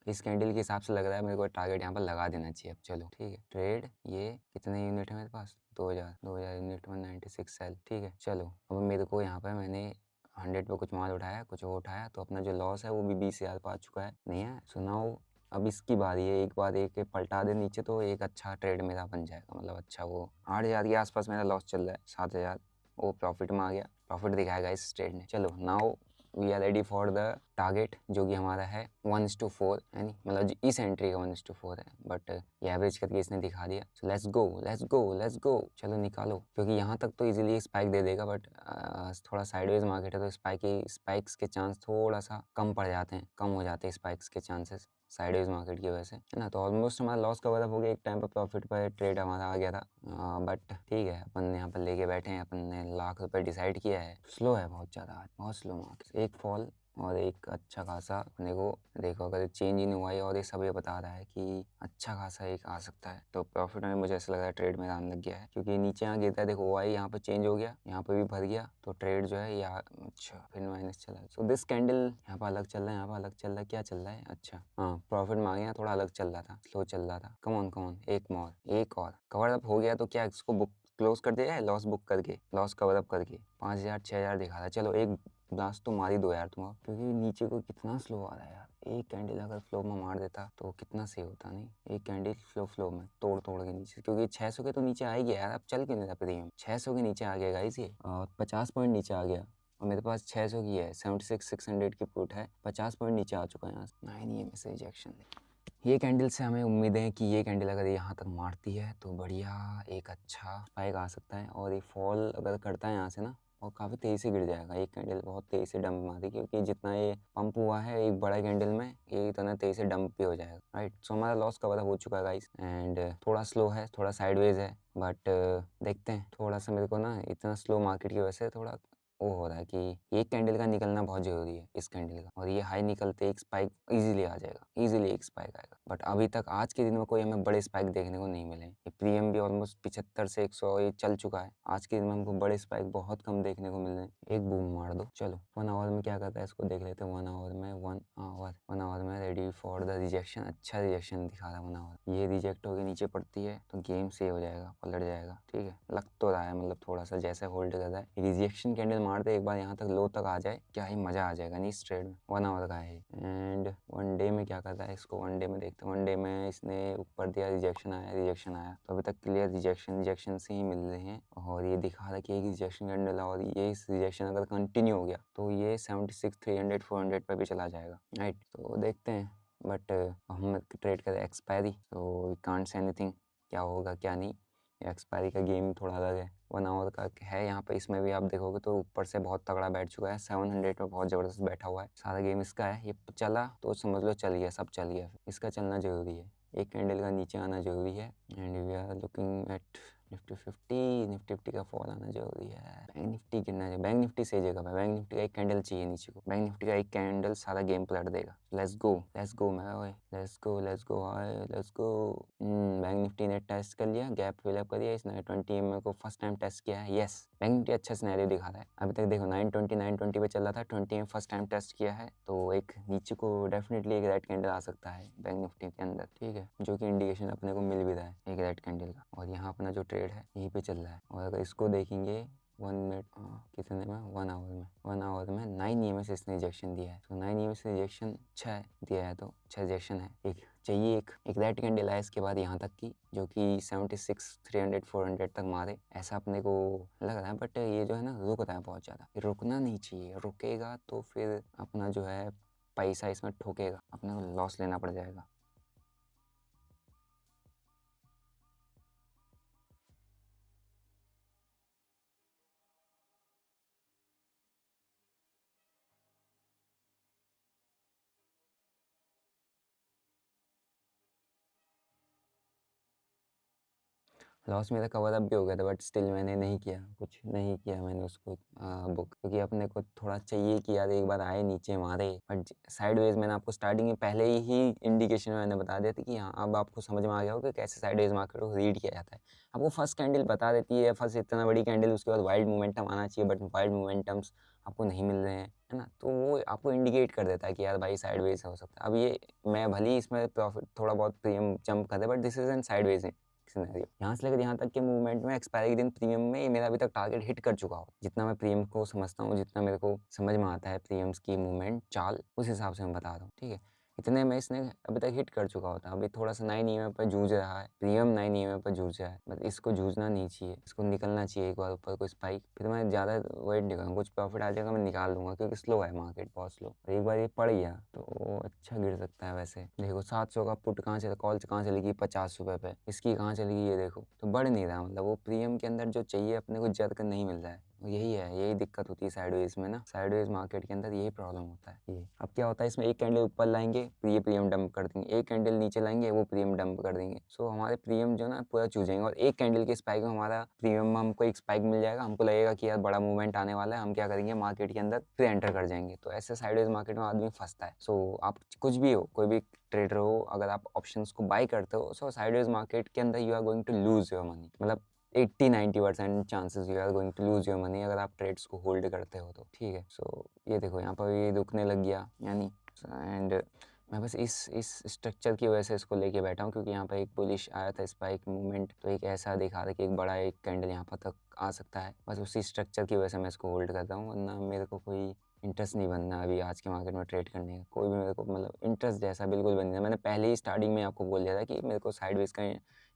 इस कैंडल के हिसाब से लग रहा है मेरे को टारगेट यहाँ पर लगा देना चाहिए अब। चलो ठीक है, ट्रेड ये कितने यूनिट है मेरे पास? 2000 यूनिट में 96 सेल। ठीक है, चलो अब मेरे को यहाँ पर मैंने 100 पे कुछ माल उठाया, कुछ और उठाया, तो अपना जो लॉस है वो भी 20,000 पे आ चुका है, नहीं है? सुनाओ, अब इसकी बारी है, एक बार एक पलटा दे नीचे तो एक अच्छा ट्रेड मेरा बन जाएगा। मतलब अच्छा, वो 8,000 के आसपास मेरा लॉस चल रहा है, 7,000 वो प्रॉफिट में आ गया, प्रॉफिट दिखाएगा इस ट्रेड ने। चलो now we are ready for the target, जो कि हमारा है 1:4, है नहीं, मतलब इस एंट्री का 1:4 है, बट ये एवरेज करके इसने दिखा दिया। So let's go, let's go, let's go. चलो निकालो, क्योंकि यहाँ तक तो इजीली स्पाइक दे देगा, बट थोड़ा साइडवेज मार्केट है तो स्पाइक्स के चांस थोड़ा सा कम पड़ जाते हैं, कम हो जाते हैं स्पाइक्स के चांसेस साइडवेज मार्केट की वजह से, है ना। तो ऑलमोस्ट हमारा लॉस कवर अप हो गया, एक टाइम पर प्रॉफिट पर ट्रेड हमारा आ गया था, बट ठीक है, अपन यहाँ पर लेके बैठे हैं, अपन ने लाख रुपए डिसाइड किया है। स्लो है बहुत ज़्यादा आज, बहुत स्लो मार्केट। एक फॉल और एक अच्छा खासा अपने को, देखो अगर चेंज ही नहीं हुआ है और ये सब ये बता रहा है कि अच्छा खासा एक आ सकता है, तो प्रॉफिट में मुझे ऐसा लग रहा है ट्रेड मेरा आने लग गया है, क्योंकि नीचे यहाँ गिरता है, देखो वो आई यहाँ पर चेंज हो गया, यहाँ पर भी भर गया, तो ट्रेड जो है यहाँ, अच्छा फिर माइनस चला है। सो दिस कैंडल यहाँ पर अलग चल रहा है, यहाँ पर अलग चल रहा है, क्या चल रहा है? अच्छा हाँ, प्रॉफिट में आ गया, थोड़ा अलग चल रहा था, स्लो चल रहा था। कम ऑन, एक और कवर अप हो गया, तो क्या इसको बुक क्लोज कर दिया है, लॉस बुक करके, लॉस कवर अप करके 5,000 6,000 दिखा रहा है। चलो एक ब्लास्ट तो मार ही दो यार तुम, क्योंकि नीचे को कितना स्लो आ रहा है यार। एक कैंडल अगर फ्लो में मार देता तो कितना सही होता, नहीं? एक कैंडल फ्लो में तोड़ के नीचे, क्योंकि 600 के तो नीचे आ ही गया यार, अब चल क्यों नहीं रहा प्रीमियम? 600 के नीचे आ गया गाइस ये, और 50 पॉइंट नीचे आ गया, और मेरे पास 600 की है, 76,600 की पुट है, 50 पॉइंट नीचे आ चुका है यहाँ से। 9 EMA से रिजेक्शन। ये कैंडल से हमें उम्मीद है कि ये कैंडल अगर यहाँ तक मारती है तो बढ़िया एक अच्छा स्पाइक आ सकता है, और ये फॉल अगर करता है यहाँ से ना, और काफ़ी तेज़ी से गिर जाएगा। एक कैंडल बहुत तेज़ी से डंप मारी, क्योंकि जितना ये पंप हुआ है एक बड़ा कैंडल में, ये इतना तेज़ी से डंप भी हो जाएगा, राइट। सो हमारा लॉस कवर हो चुका है गाइस, एंड थोड़ा स्लो है, थोड़ा साइडवेज है, बट देखते हैं। थोड़ा सा मेरे को ना इतना स्लो मार्केट की वजह से थोड़ा वो हो रहा है कि एक कैंडल का निकलना बहुत ज़रूरी है, इस कैंडल का, और ये हाई निकलते एक स्पाइक इजीली आ जाएगा, इजीली एक स्पाइक आएगा। बट अभी तक आज के दिन में कोई हमें बड़े स्पाइक देखने को नहीं मिले। ये प्रीमियम भी ऑलमोस्ट 75 से 100 ये चल चुका है, आज के दिन में हमको बड़े स्पाइक बहुत कम देखने को मिल रहे हैं। एक बूम मार दो। चलो 1 आवर में क्या करता है इसको देख लेते हैं। 1 आवर में 1 आवर में रेडी फॉर द रिजेक्शन। अच्छा रिजेक्शन दिखा रहा है 1 आवर, ये रिजेक्ट होकर नीचे पड़ती है तो गेम सेव हो जाएगा, पलट जाएगा। ठीक है, लग तो रहा है, मतलब थोड़ा सा जैसे होल्ड कर रहा है, रिजेक्शन कैंडल मार दे, एक बार यहाँ तक लो तक आ जाए, क्या ही मज़ा आ जाएगा नहीं इस ट्रेड में। 1 आवर का है एंड 1 डे में क्या करता है, इसको 1 डे में देखते हैं। 1 डे में इसने ऊपर दिया, रिजेक्शन आया, तो अभी तक क्लियर रिजेक्शन से ही मिल रहे हैं और ये दिखा रहा है कि एक रिजेक्शन कैंडल और ये इस रिजेक्शन अगर कंटिन्यू हो गया तो ये 76, 300, 400 पर भी चला जाएगा, राइट। तो देखते हैं, बट हम ट्रेड करें एक्सपायरी, तो वी कांट से एनीथिंग क्या होगा क्या नहीं। एक्सपायरी का गेम थोड़ा अलग है, 1 आवर का है। यहाँ पे इसमें भी आप देखोगे तो ऊपर से बहुत तगड़ा बैठ चुका है, 700 पे बहुत ज़बरदस्त बैठा हुआ है। सारा गेम इसका है, ये चला तो समझ लो चल गया, सब चल गया। इसका चलना ज़रूरी है, एक कैंडल का नीचे आना ज़रूरी है and we are looking at Nifty 50 का फॉल आना जरूरी है। बैंक निफ्टी गिरना चाहिए, बैंक निफ्टी सही जगह पे, बैंक निफ्टी का एक कैंडल चाहिए नीचे को, बैंक निफ्टी का एक कैंडल सारा गेम पलट देगा। लेट्स गो मैं ओए, लेट्स गो। बैंक निफ्टी ने टेस्ट कर लिया, गैप फिलअप कर दिया, इसने 20 EMA को फर्स्ट टाइम टेस्ट किया है। यस, बैंक निफ्टी अच्छा सिनेरियो दिखा रहा है। अभी तक देखो 920 पे चल रहा था, 20 EMA फर्स्ट टाइम टेस्ट किया है, तो एक नीचे को डेफिनेटली एक रेड कैंडल आ सकता है बैंक निफ्टी के अंदर, ठीक है, जो कि इंडिकेशन अपने को मिल भी रहा है एक रेड कैंडल का। और यहाँ अपना जो ट्रेड है यहीं पे चल रहा है, और अगर इसको देखेंगे 1 मिनट कितने में, 1 आवर में 9 EMA से इसने रिजेक्शन दिया है। तो 9 EMA से रिजेक्शन अच्छा है, दिया है तो अच्छा रिजेक्शन है। एक चाहिए, एक रेड कैंडल आया इसके बाद यहाँ तक की, जो कि 76, 300, 400 तक मारे, ऐसा अपने को लग रहा है। बट ये जो है ना रुक रहा है बहुत ज़्यादा, रुकना नहीं चाहिए, रुकेगा तो फिर अपना जो है पैसा इसमें ठोकेगा, अपने को लॉस लेना पड़ जाएगा। लॉस मेरा कवर अप भी हो गया था, बट स्टिल मैंने नहीं किया, कुछ नहीं किया मैंने उसको बुक, क्योंकि अपने को थोड़ा चाहिए कि यार एक बार आए नीचे मारे। बट साइडवेज मैंने आपको स्टार्टिंग में पहले ही इंडिकेशन में मैंने बता दिया था कि हाँ अब आपको समझ में आ गया हो कि कैसे साइडवेज मार्केट को रीड किया जाता है। आपको फर्स्ट कैंडल बता देती है, फर्स्ट इतना बड़ी कैंडल, उसके बाद वाइल्ड मोमेंटम आना चाहिए, बट वाइल्ड मोमेंटम्स आपको नहीं मिल रहे हैं, है ना, तो वो आपको इंडिकेट कर देता है कि यार भाई साइडवेज हो सकता है। अब ये मैं भले ही इसमें प्रॉफिट थोड़ा बहुत प्रीमियम जंप कर दे, but this is an sideways scenario. यहाँ से लेकर यहाँ तक के मूवमेंट में एक्सपायरी के दिन प्रीमियम में मेरा अभी तक टारगेट हिट कर चुका हो। जितना मैं प्रीमियम को समझता हूँ, जितना मेरे को समझ में आता है प्रीमियम्स की मूवमेंट चाल, उस हिसाब से मैं बता रहा हूँ, ठीक है। इतने में इसने अभी तक हिट कर चुका होता, अभी थोड़ा सा 9 EMA पर जूझ रहा है, प्रीमियम 9 EMA पर जूझ रहा है, बट इसको जूझना नहीं चाहिए, इसको निकलना चाहिए एक बार ऊपर कोई स्पाइक, फिर मैं ज़्यादा वेट नहीं करूँगा, कुछ प्रॉफिट आ जाएगा मैं निकाल लूँगा, क्योंकि स्लो है मार्केट, बहुत स्लो। और एक बार ये पड़ गया तो अच्छा गिर सकता है। वैसे देखो 700 का पुट कहाँ चला, कॉल कहाँ चलेगी 50 रुपये पे, इसकी कहाँ चलेगी ये देखो, तो बढ़ नहीं रहा, मतलब वो प्रीमियम के अंदर जो चाहिए अपने को जर्क नहीं मिल रहा है। यही है, यही दिक्कत होती है साइडवेज में ना, साइडवेज मार्केट के अंदर यही प्रॉब्लम होता है। ये अब क्या होता है, इसमें एक कैंडल ऊपर लाएंगे तो ये प्रीमियम डंप कर देंगे, एक कैंडल नीचे लाएंगे वो प्रीमियम डंप कर देंगे, सो हमारे प्रीमियम जो ना पूरा चूजेंगे, और एक कैंडल के स्पाइक में हमारा प्रीमियम, हमको एक स्पाइक मिल जाएगा, हमको लगेगा कि यार बड़ा मूवमेंट आने वाला है, हम क्या करेंगे मार्केट के अंदर फिर एंटर कर जाएंगे। तो ऐसे साइडवेज मार्केट में आदमी फंसता है। सो आप कुछ भी हो, कोई भी ट्रेडर हो, अगर आप ऑप्शंस को बाई करते हो, सो साइडवेज मार्केट के अंदर you are going to lose your money, मतलब 80-90% chances you are going to lose your money अगर आप ट्रेड्स को होल्ड करते हो तो, ठीक है। सो ये देखो यहाँ पर ये रुकने लग गया यानी, एंड मैं बस इस स्ट्रक्चर की वजह से इसको लेके बैठा हूँ, क्योंकि यहाँ पर एक बुलिश आया था स्पाइक मूवमेंट, तो एक ऐसा दिखा था कि एक बड़ा एक कैंडल यहाँ पर तक आ सकता है, बस उसी स्ट्रक्चर की वजह से मैं इसको होल्ड करता हूँ, वरना मेरे को कोई इंटरेस्ट नहीं बनना अभी आज के मार्केट में ट्रेड करने का, कोई भी मेरे को मतलब इंटरेस्ट जैसा बिल्कुल बन गया। मैंने पहले ही स्टार्टिंग में आपको बोल दिया था कि मेरे को साइडवेज का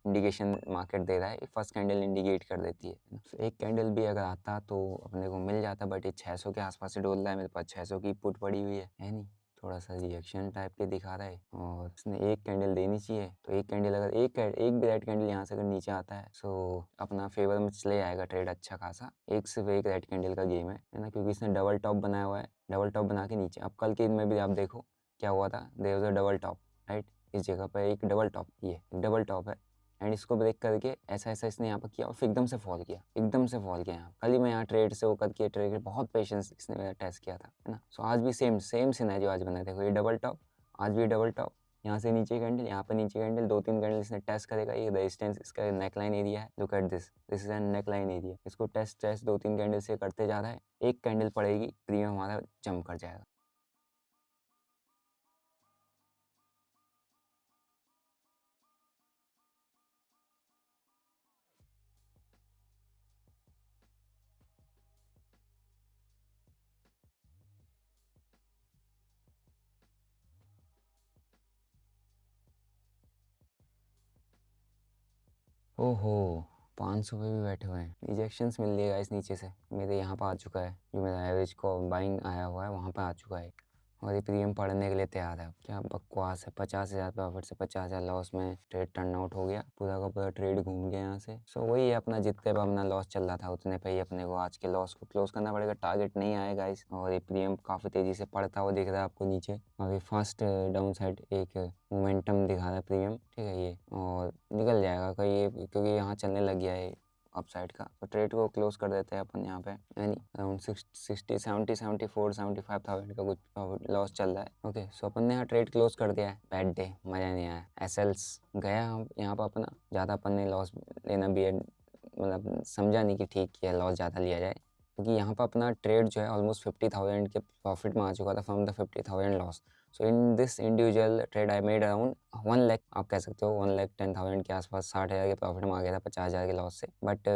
इंडिकेशन मार्केट दे रहा है, फर्स्ट कैंडल इंडिकेट कर देती है। तो एक कैंडल भी अगर आता तो अपने को मिल जाता, बट ये 600 के आसपास से डोल रहा है, मेरे पास 600 की पुट पड़ी हुई है नहीं, थोड़ा सा रिएक्शन टाइप के दिखा रहा है, और इसने एक कैंडल देनी चाहिए। तो एक कैंडल अगर एक भी रेड कैंडल यहाँ से अगर नीचे आता है, सो अपना फेवर में चले जाएगा ट्रेड अच्छा खासा। एक सिर्फ एक रेड कैंडल का गेम है ना, क्योंकि इसने डबल टॉप बनाया हुआ है, डबल टॉप बना के नीचे, अब कल के दिन में भी आप देखो क्या हुआ था, there was a double top, right, इस जगह पर एक डबल टॉप, ये डबल टॉप है, एंड इसको ब्रेक करके ऐसा ऐसा इसने यहाँ पर किया और फिर एकदम से फॉल किया, एकदम से फॉल किया। यहाँ कल ही मैं यहाँ ट्रेड से होकर के ट्रेड बहुत पेशेंस इसने मेरा टेस्ट किया था, है ना। सो आज भी सेम सिनेरियो आज बना, देखो ये डबल टॉप, आज भी डबल टॉप, यहाँ से नीचे कैंडल, यहाँ पर नीचे कैंडल, 2-3 कैंडल इसने टेस्ट करेगा। ये रेजिस्टेंस इसका नेकलाइन एरिया है, look at this is N neckline area, इसको टेस्ट 2-3 कैंडल से करते जा रहा है, एक कैंडल पड़ेगी प्रीमियम हमारा जंप कर जाएगा। ओहो, 500 पे भी बैठे हुए हैं। रिजेक्शंस मिल लिए गाइस नीचे से। मेरे यहाँ पर आ चुका है, जो मेरा एवरेज को बाइंग आया हुआ है वहाँ पर आ चुका है, और ये प्रीमियम पढ़ने के लिए तैयार है। क्या बकवास है, 50,000 प्रॉफिट से 50,000 लॉस में ट्रेड टर्न आउट हो गया, पूरा का पूरा ट्रेड घूम गया यहाँ से। सो वही है, अपना जितने पे अपना लॉस चल रहा था उतने पे ही अपने को आज के लॉस को क्लोज करना पड़ेगा। टारगेट नहीं आएगा गाइस, और ये प्रीमियम काफ़ी तेज़ी से पड़ता हुआ दिख रहा है आपको नीचे। अभी फर्स्ट डाउन साइड एक मोमेंटम दिखा रहा है प्रीमियम, ठीक है ये, और निकल जाएगा कहीं ये, क्योंकि यहाँ चलने लग गया है अप साइड का। तो ट्रेड को क्लोज कर देते हैं अपन यहाँ पे, यानी अराउंड 60 70 74 75,000 का कुछ लॉस चल रहा है। ओके, सो अपन ने यहाँ ट्रेड क्लोज कर दिया है। बैड डे, मज़ा नहीं आया। एसएल्स गया हम यहाँ पर अपना, ज़्यादा अपन ने लॉस लेना भी मतलब समझा नहीं कि ठीक किया लॉस ज़्यादा लिया जाए, क्योंकि यहाँ पर अपना ट्रेड जो है ऑलमोस्ट 50,000 के प्रॉफिट में आ चुका था from the 50,000 loss. So in this individual trade I made around 1 lakh, आप कह सकते हो 1,10,000 के आसपास, 60,000 के प्रॉफिट में आ गया था 50,000 के लॉस से। बट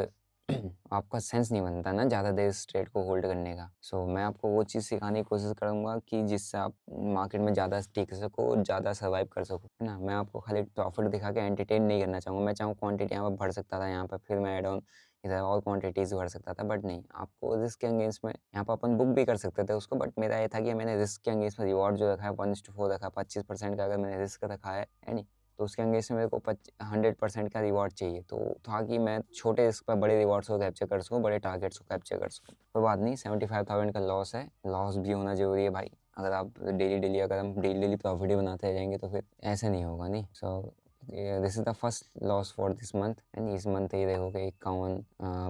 आपका सेंस नहीं बनता ना ज़्यादा देर इस ट्रेड को होल्ड करने का। सो मैं आपको वो चीज़ सिखाने की कोशिश करूँगा कि जिससे आप मार्केट में ज़्यादा टिक सको, ज़्यादा सर्वाइव कर सको, है ना। मैं आपको खाली प्रॉफिट दिखा के एंटरटेन नहीं करना चाहूँगा। मैं चाहूँ क्वांटिटी यहाँ पर बढ़ सकता था, यहाँ पर फिर मैं एड ऑन इधर और क्वांटिटीज़ भर सकता था, बट नहीं, आपको रिस्क के अगेंस्ट में यहाँ पर अपन बुक भी कर सकते थे उसको। बट मेरा ये था कि मैंने रिस्क के अगेंस्ट में रिवॉर्ड जो रखा है 1:4 रखा, 25% का अगर मैंने रिस्क रखा है नहीं, तो उसके अगेंस्ट में मेरे को 100% का रिवॉर्ड चाहिए, तो ताकि मैं छोटे रिस्क पर बड़े रिवॉर्ड्स को कैप्चर कर सकूँ, बड़े टारगेट्स को कैप्चर कर सकूँ। कोई बात नहीं, 75,000 का लॉस है, लॉस भी होना ज़रूरी है भाई। अगर आप अगर हम डेली प्रॉफिट ही बनाते रहेंगे तो फिर ऐसे नहीं होगा नहीं। So this is the first loss for this month, and इस मंथ ये देखोगे 51,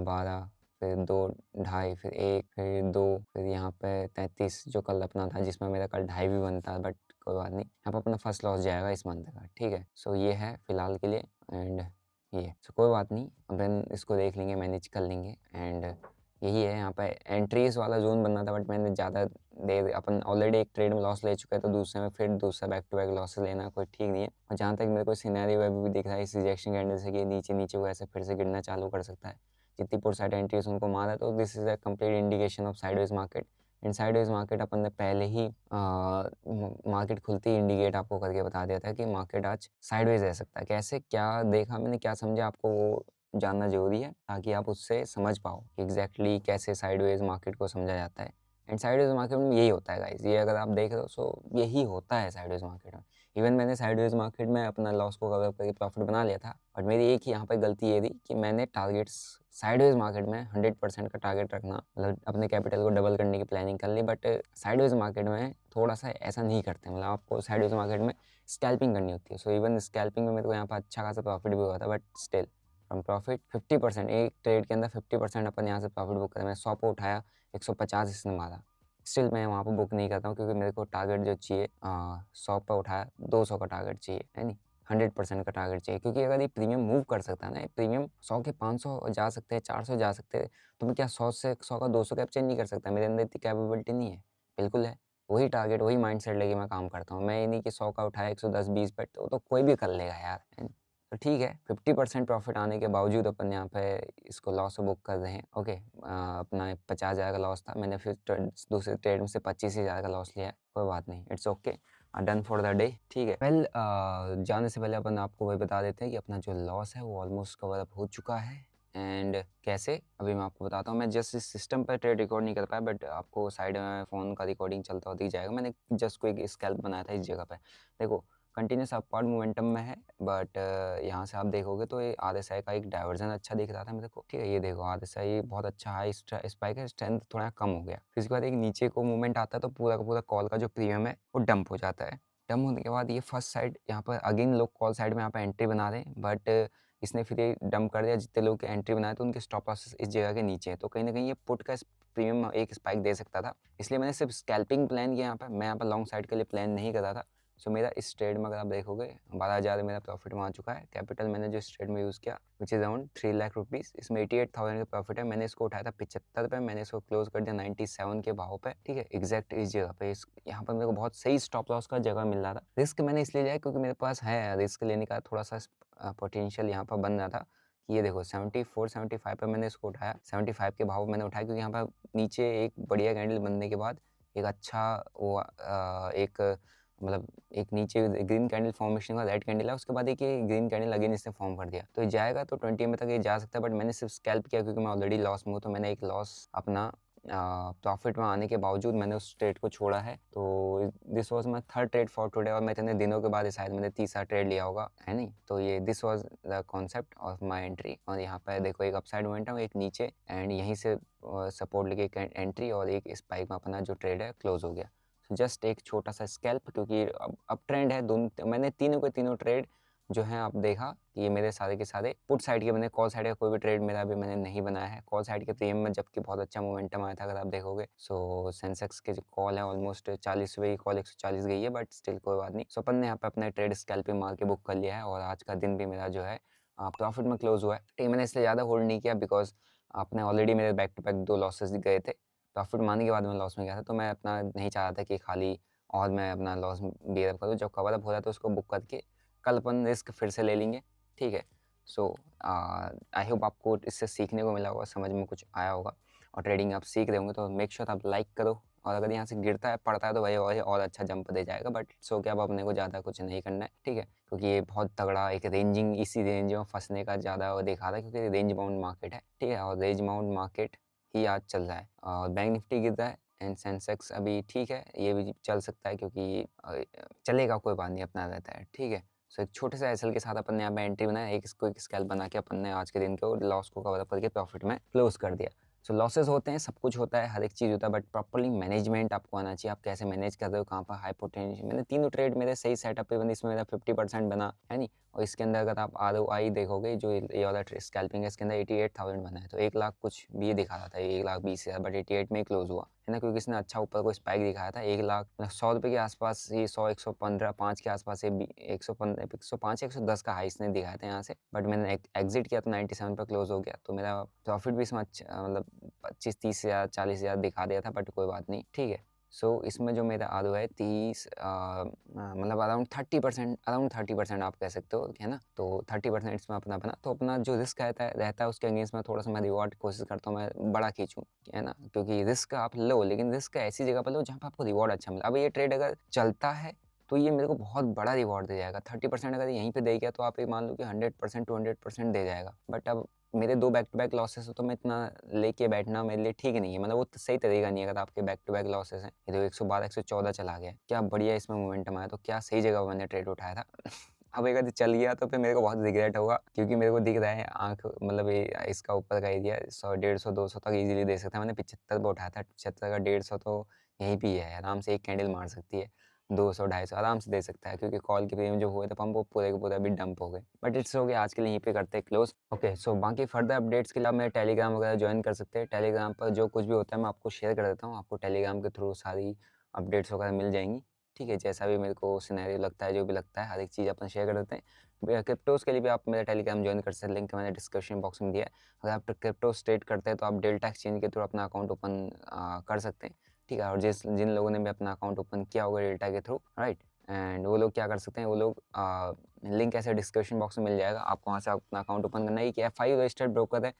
12, फिर 2, 2.5, फिर 1, फिर 2, फिर यहाँ पे 33 जो कल अपना था, जिसमें मेरा कल 2.5 भी बनता, बट कोई बात नहीं, यहाँ पर अपना फर्स्ट लॉस जाएगा इस मंथ का, ठीक है। सो ये है फिलहाल के लिए, एंड ये सो कोई बात नहीं, अपन इसको देख लेंगे, मैनेज कर लेंगे। एंड यही है, यहाँ पे एंट्रीज वाला जोन बनना था, बट मैंने ज़्यादा देर, अपन ऑलरेडी एक ट्रेड में लॉस ले चुका है, तो दूसरे में फिर दूसरा बैक टू बैक लॉस लेना कोई ठीक नहीं है। और जहाँ तक मेरे को सिनेरियो अभी भी दिख रहा है इस रिजेक्शन कैंडल से कि नीचे नीचे वो ऐसे फिर से गिरना चालू कर सकता है, जितनी पुट साइड एंट्रीज उनको मारा, तो this is a complete indication of sideways market. And sideways market अपन ने पहले ही मार्केट खुलती ही इंडिकेट आपको करके बता दिया था कि मार्केट आज साइडवेज रह सकता है। कैसे, क्या देखा मैंने, क्या समझा, आपको वो जानना ज़रूरी है, ताकि आप उससे समझ पाओ कि एग्जैक्टली कैसे साइडवेज मार्केट को समझा जाता है। एंड साइडवेज मार्केट में यही होता है गाइस, ये अगर आप देख रहे हो, सो यही होता है साइडवेज मार्केट में। इवन मैंने साइडवेज मार्केट में अपना लॉस को कवर करके प्रॉफिट बना लिया था, बट मेरी एक ही यहाँ पे गलती ये थी कि मैंने टारगेट्स साइडवेज मार्केट में 100% का टारगेट रखना, मतलब अपने कैपिटल को डबल करने की प्लानिंग कर ली। बट साइडवेज मार्केट में थोड़ा सा ऐसा नहीं करते, मतलब आपको साइडवेज मार्केट में स्कैल्पिंग करनी होती है। सो इवन स्कैल्पिंग में मेरे को यहाँ पर अच्छा खासा प्रॉफिट भी हुआ था, बट स्टिल फ्रॉम प्रॉफिट 50%, एक ट्रेड के अंदर 50% अपन यहाँ से प्रॉफिट बुक करें। मैं 100 पे उठाया, 150 इसने मारा, स्टिल मैं वहाँ पर बुक नहीं करता हूँ, क्योंकि मेरे को टारगेट जो चाहिए 100 पे उठाया, 200 का टारगेट चाहिए, है नहीं, 100% का टारगेट चाहिए। क्योंकि अगर ये प्रीमियम मूव कर सकता है ना, प्रीमियम 100 के 500 जा सकते हैं, 400 जा सकते हैं, तो मैं क्या 100 का 200 कैप्चर नहीं कर सकता? मेरे अंदर इतनी कैपेबिलिटी नहीं है? बिल्कुल है। वही टारगेट, वही माइंडसेट लेके मैं काम करता हूँ। मैं ये नहीं कि 100 का उठाया 110 20 पे, तो कोई भी कर लेगा यार, है नहीं? तो ठीक है, 50% प्रॉफिट आने के बावजूद अपन यहाँ पे इसको लॉस बुक कर रहे हैं। ओके, अपना 50,000 का लॉस था, मैंने फिर दूसरे ट्रेड में से 25,000 का लॉस लिया है। कोई बात नहीं, it's okay, done for the day, ठीक है। वेल, जाने से पहले अपन आपको वही बता देते हैं कि अपना जो लॉस है वो ऑलमोस्ट कवर अप हो चुका है। एंड कैसे, अभी मैं आपको बताता हूँ। मैं जस्ट इस सिस्टम पर ट्रेड रिकॉर्ड नहीं कर पाया, बट आपको साइड में फ़ोन का रिकॉर्डिंग चलता हुआ दिख जाएगा। मैंने जस्ट कोई स्कैल्प बनाया था इस जगह पे। देखो, कंटिन्यूस अपवर्ड मोमेंटम में है, बट यहाँ से आप देखोगे तो ये आरएसआई का एक डाइवर्जन अच्छा दिख रहा था मेरे को, ठीक है। ये देखो, आरएसआई बहुत अच्छा हाई स्पाइक है, स्ट्रेंथ थोड़ा कम हो गया। फिर उसके बाद एक नीचे को मूवमेंट आता है, तो पूरा का पूरा कॉल का जो प्रीमियम है वो डंप हो जाता है। डंप होने के बाद ये फर्स्ट साइड यहाँ पर अगेन लोग कॉल साइड में यहाँ पर एंट्री बना रहे हैं, बट इसने फिर ये डंप कर दिया। जितने लोग एंट्री बनाए तो उनके स्टॉप लॉसेस इस जगह के नीचे है, तो कहीं ना कहीं ये पुट का प्रीमियम एक स्पाइक दे सकता था। इसलिए मैंने सिर्फ स्कैल्पिंग प्लान किया यहाँ पर, मैं यहाँ पर लॉन्ग साइड के लिए प्लान नहीं कर रहा था। सो मेरा इस ट्रेड में अगर आप देखोगे 12,000 मेरा प्रॉफिट में आ चुका है। कैपिटल मैंने जो इस ट्रेड में यूज़ किया which is around 3 lakh rupees, इसमें 88,000 का प्रॉफिट है। मैंने इसको उठाया था 75 पे, मैंने इसको क्लोज कर दिया 97 के भाव पे, ठीक है। एग्जैक्ट इस जगह पे, यहाँ पर मेरे को बहुत सही स्टॉप लॉस का जगह मिल रहा था। रिस्क मैंने इसलिए लिया क्योंकि मेरे पास है रिस्क लेने का थोड़ा सा पोटेंशियल यहाँ पर बन रहा था। कि ये देखो 74 75 पे मैंने इसको उठाया, 75 के भाव मैंने उठाया, क्योंकि यहाँ पर नीचे एक बढ़िया कैंडल बनने के बाद एक अच्छा वो एक मतलब एक नीचे ग्रीन कैंडल फॉर्मेशन का रेड कैंडल है, उसके बाद एक ये ग्रीन कैंडल अगेन इसने फॉर्म कर दिया, तो ये जाएगा तो 20 में तक ये जा सकता है। बट मैंने सिर्फ स्कैल्प किया क्योंकि मैं ऑलरेडी लॉस में हूँ, तो मैंने एक लॉस अपना प्रॉफिट में आने के बावजूद मैंने उस ट्रेड को छोड़ा है। तो this was my third trade for today, और मैं इतने दिनों के बाद शायद मैंने तीसरा ट्रेड लिया होगा, है नहीं। तो ये this was the concept of my entry. और यहाँ पर देखो एक अपसाइड मोमेंटम, एक नीचे, एंड यहीं से सपोर्ट लेके एक एंट्री, और एक स्पाइक में अपना जो ट्रेड है क्लोज हो गया। जस्ट एक छोटा सा स्कैल्प, क्योंकि अब ट्रेंड है दोनों, मैंने तीनों के तीनों ट्रेड जो हैं आप देखा कि ये मेरे सारे के सारे पुट साइड के बने। कॉल साइड का कोई भी ट्रेड मेरा अभी मैंने नहीं बनाया है। कॉल साइड के प्रीमियम में जबकि बहुत अच्छा मोमेंटम आया था अगर आप देखोगे। सो सेंसेक्स के जो कॉल है ऑलमोस्ट 40 रुपये की कॉल 140 गई है, बट स्टिल कोई बात नहीं। सो अपन ने यहाँ पे अपना ट्रेड स्कैल्पिंग मार के बुक कर लिया है, और आज का दिन भी मेरा जो है प्रॉफिट में क्लोज हुआ है। ठीक, मैंने इसलिए ज़्यादा होल्ड नहीं किया बिकॉज आपने ऑलरेडी मेरे बैक टू बैक 2 लॉसेस गए थे। प्रॉफिट मारने के बाद मैं लॉस में गया था, तो मैं अपना नहीं चाह रहा था कि खाली और मैं अपना लॉस बियर करूँ। जब कवर अप हो रहा तो उसको बुक करके कल अपन रिस्क फिर से ले लेंगे, ठीक है। सो आई होप आपको इससे सीखने को मिला होगा, समझ में कुछ आया होगा, और ट्रेडिंग आप सीख रहे होंगे। तो मेक श्योर आप लाइक करो, और अगर यहाँ से गिरता है पड़ता है तो भाई और अच्छा जंप दे जाएगा, बट सो क्या, अब अपने को ज़्यादा कुछ नहीं करना है, ठीक है। क्योंकि ये बहुत तगड़ा एक रेंजिंग, इसी रेंज में फंसने का ज़्यादा वो दिखा रहा है, क्योंकि रेंज बाउंड मार्केट है, ठीक है। और रेंज बाउंड मार्केट ही आज चल रहा है, और बैंक निफ्टी गिर रहा है, एंड सेंसेक्स अभी ठीक है, ये भी चल सकता है क्योंकि चलेगा, कोई बात नहीं, अपना रहता है, ठीक है। सो एक छोटे से एसएल के साथ अपन ने यहाँ पे एंट्री बनाया, एक क्विक स्कैल्प बना के अपन ने आज के दिन को लॉस को कवर अप करके प्रॉफिट में क्लोज कर दिया। सो लॉसेस होते हैं, सब कुछ होता है, हर एक चीज़ होता है, बट प्रॉपर्ली मैनेजमेंट आपको आना चाहिए। आप कैसे मैनेज कर रहे हो, कहाँ पर हाई पोटेंशियल। मैंने तीनों ट्रेड मेरे सही सेटअप पे बने, इसमें मेरा 50% बना है नहीं। और इसके अंदर अगर आप ROI देखोगे, जो ये वाला स्कैल्पिंग है, इसके अंदर 88,000 बना है, तो 1 लाख कुछ भी दिखा रहा था, 1,20,000, बट 88 में ही क्लोज हुआ है ना, क्योंकि इसने अच्छा ऊपर को स्पाइक दिखाया था। 1 लाख मतलब 100 रुपये के आसपास, ये 100 115 5 के आसपास, ये 115 105 110 का हाई इसने दिखाया था यहाँ से, बट मैंने एग्जिट किया तो 97 पर क्लोज हो गया, तो मेरा प्रॉफिट भी इसमें अच्छा मतलब 25-30,000 40,000 दिखा दिया था, बट कोई बात नहीं, ठीक है। सो इसमें जो मेरा ROI है 30 मतलब अराउंड 30% आप कह सकते हो, है ना। तो 30% इसमें अपना बना, तो अपना जो रिस्क रहता है उसके अगेंस्ट में थोड़ा सा मैं रिवॉर्ड कोशिश करता हूँ, मैं बड़ा खींचूँ, है ना। क्योंकि रिस्क आप लो, लेकिन रिस्क ऐसी जगह पर लो जहाँ पर आपको रिवॉर्ड अच्छा मिले। अब ये ट्रेड अगर चलता है तो ये मेरे को बहुत बड़ा रिवॉर्ड दे जाएगा। 30% अगर यहीं पे दे गया तो आप ये मान लो कि 100% टू 100% दे जाएगा। बट अब मेरे 2 बैक टू बैक लॉसेस है, तो मैं इतना लेके बैठना मेरे लिए ठीक नहीं है, मतलब वो सही तरीका नहीं है। अगर आपके बैक टू बैक लॉसेस हैं, ये तो 112 114 चला गया, क्या बढ़िया इसमें मोमेंटम आया, तो क्या सही जगह मैंने ट्रेड उठाया था। अब अगर चल गया तो फिर मेरे को बहुत रिग्रेट होगा, क्योंकि मेरे को दिख रहा है आँख, मतलब ये इसका ऊपर का एरिया 100 150 200 तक इजीली दे सकता है। मैंने 75 पे उठाया था, 75 का 150 तो यहीं पे ही है, आराम से एक कैंडल मार सकती है, 200 250 आराम से दे सकता है, क्योंकि कॉल के प्रीमियम जो हुए थे पंप, वो पूरे के पूरे अभी डंप हो गए। बट इट्स हो गया, आज के लिए यहीं पे करते हैं क्लोज। ओके, सो बाकी फर्दर अपडेट्स के लिए आप मेरे टेलीग्राम वगैरह ज्वाइन कर सकते हैं। टेलीग्राम पर जो कुछ भी होता है मैं आपको शेयर कर देता हूँ, आपको टेलीग्राम के थ्रू सारी अपडेट्स वगैरह मिल जाएंगी, ठीक है। जैसा भी मेरे को सिनेरियो लगता है, जो भी लगता है, हर एक चीज़ अपन शेयर कर देते हैं। क्रिप्टोज़ के लिए भी आप मेरा टेलीग्राम ज्वाइन कर सकते हैं, लिंक मैंने डिस्क्रिप्शन बॉक्स में दिया है। अगर आप क्रिप्टो ट्रेड करते हैं तो आप डेल्टा एक्सचेंज के थ्रू अपना अकाउंट ओपन कर सकते हैं, ठीक है। और जिन लोगों ने भी अपना अकाउंट ओपन किया होगा डेल्टा के थ्रू, राइट, एंड वो लोग क्या कर सकते हैं, वो लोग लिंक ऐसे डिस्क्रिप्शन बॉक्स में मिल जाएगा, आपको वहाँ से अपना अकाउंट ओपन करना है। कि FI रजिस्टर्ड ब्रोकर है,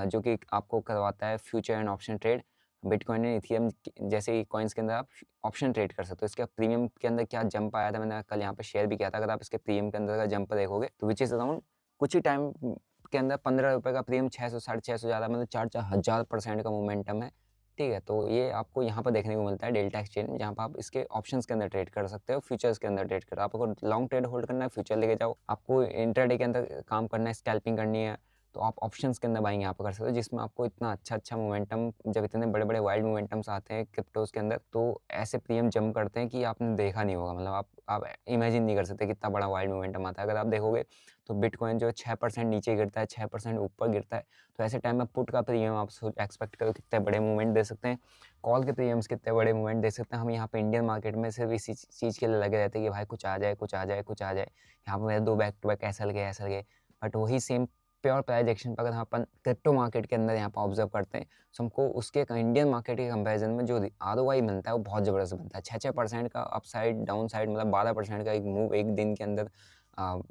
जो कि आपको करवाता है future and option trade, bitcoin and Ethereum जैसे ही कॉइन्स के अंदर आप ऑप्शन ट्रेड कर सकते हो। इसका प्रीमियम के अंदर क्या जंप आया था, मैंने कल यहाँ पे शेयर भी किया था। अगर आप इसके प्रीमियम के अंदर का जंप देखोगे तो विच इज़ अराउंड कुछ ही टाइम के अंदर 15 रुपये का प्रीमियम 600 650 ज़्यादा, मतलब 4,000% का मोमेंटम है, ठीक है। तो ये आपको यहाँ पर देखने को मिलता है डेल्टा एक्सचेंज, जहाँ पर आप इसके ऑप्शंस के अंदर ट्रेड कर सकते हो, फ्यूचर्स के अंदर ट्रेड कर। आपको लॉन्ग ट्रेड होल्ड करना है, फ्यूचर लेके जाओ। आपको इंट्राडे के अंदर काम करना है, स्कैल्पिंग करनी है, तो आप ऑप्शंस के अंदर बाइंग यहाँ पर कर सकते हो, जिसमें आपको इतना अच्छा मोमेंटम, जब इतने बड़े बड़े वाइल्ड मोमेंटम्स आते हैं क्रिप्टोज़ के अंदर, तो ऐसे प्रीमियम जंप करते हैं कि आपने देखा नहीं होगा। मतलब आप इमेजिन नहीं कर सकते कितना बड़ा वाइल्ड मोमेंटम आता है। अगर आप देखोगे तो बिटकॉइन जो 6% नीचे गिरता है, 6% ऊपर गिरता है, तो ऐसे टाइम में पुट का प्रीमियम आप एक्सपेक्ट करो कितने बड़े मूवमेंट दे सकते हैं, कॉल के प्रीमियम्स कितने बड़े मूवमेंट दे सकते हैं। हम यहाँ पे इंडियन मार्केट में सिर्फ इसी चीज़ के लिए लगे रहते हैं कि भाई कुछ आ जाए, कुछ आ जाए, कुछ आ जाए। यहाँ पर मेरे 2 बैक टू बैक ऐसा लगे, बट वही सेम प्योर प्राइस एक्शन पर अगर हम अपन क्रिप्टो मार्केट के अंदर यहाँ पर ऑब्जर्व करते हैं, तो हमको उसके इंडियन मार्केट के कंपैरिजन में जो ROI बनता है वो बहुत ज़बरदस्त बनता है। 6% का अपसाइड डाउन साइड, मतलब 12% का एक मूव एक दिन के अंदर,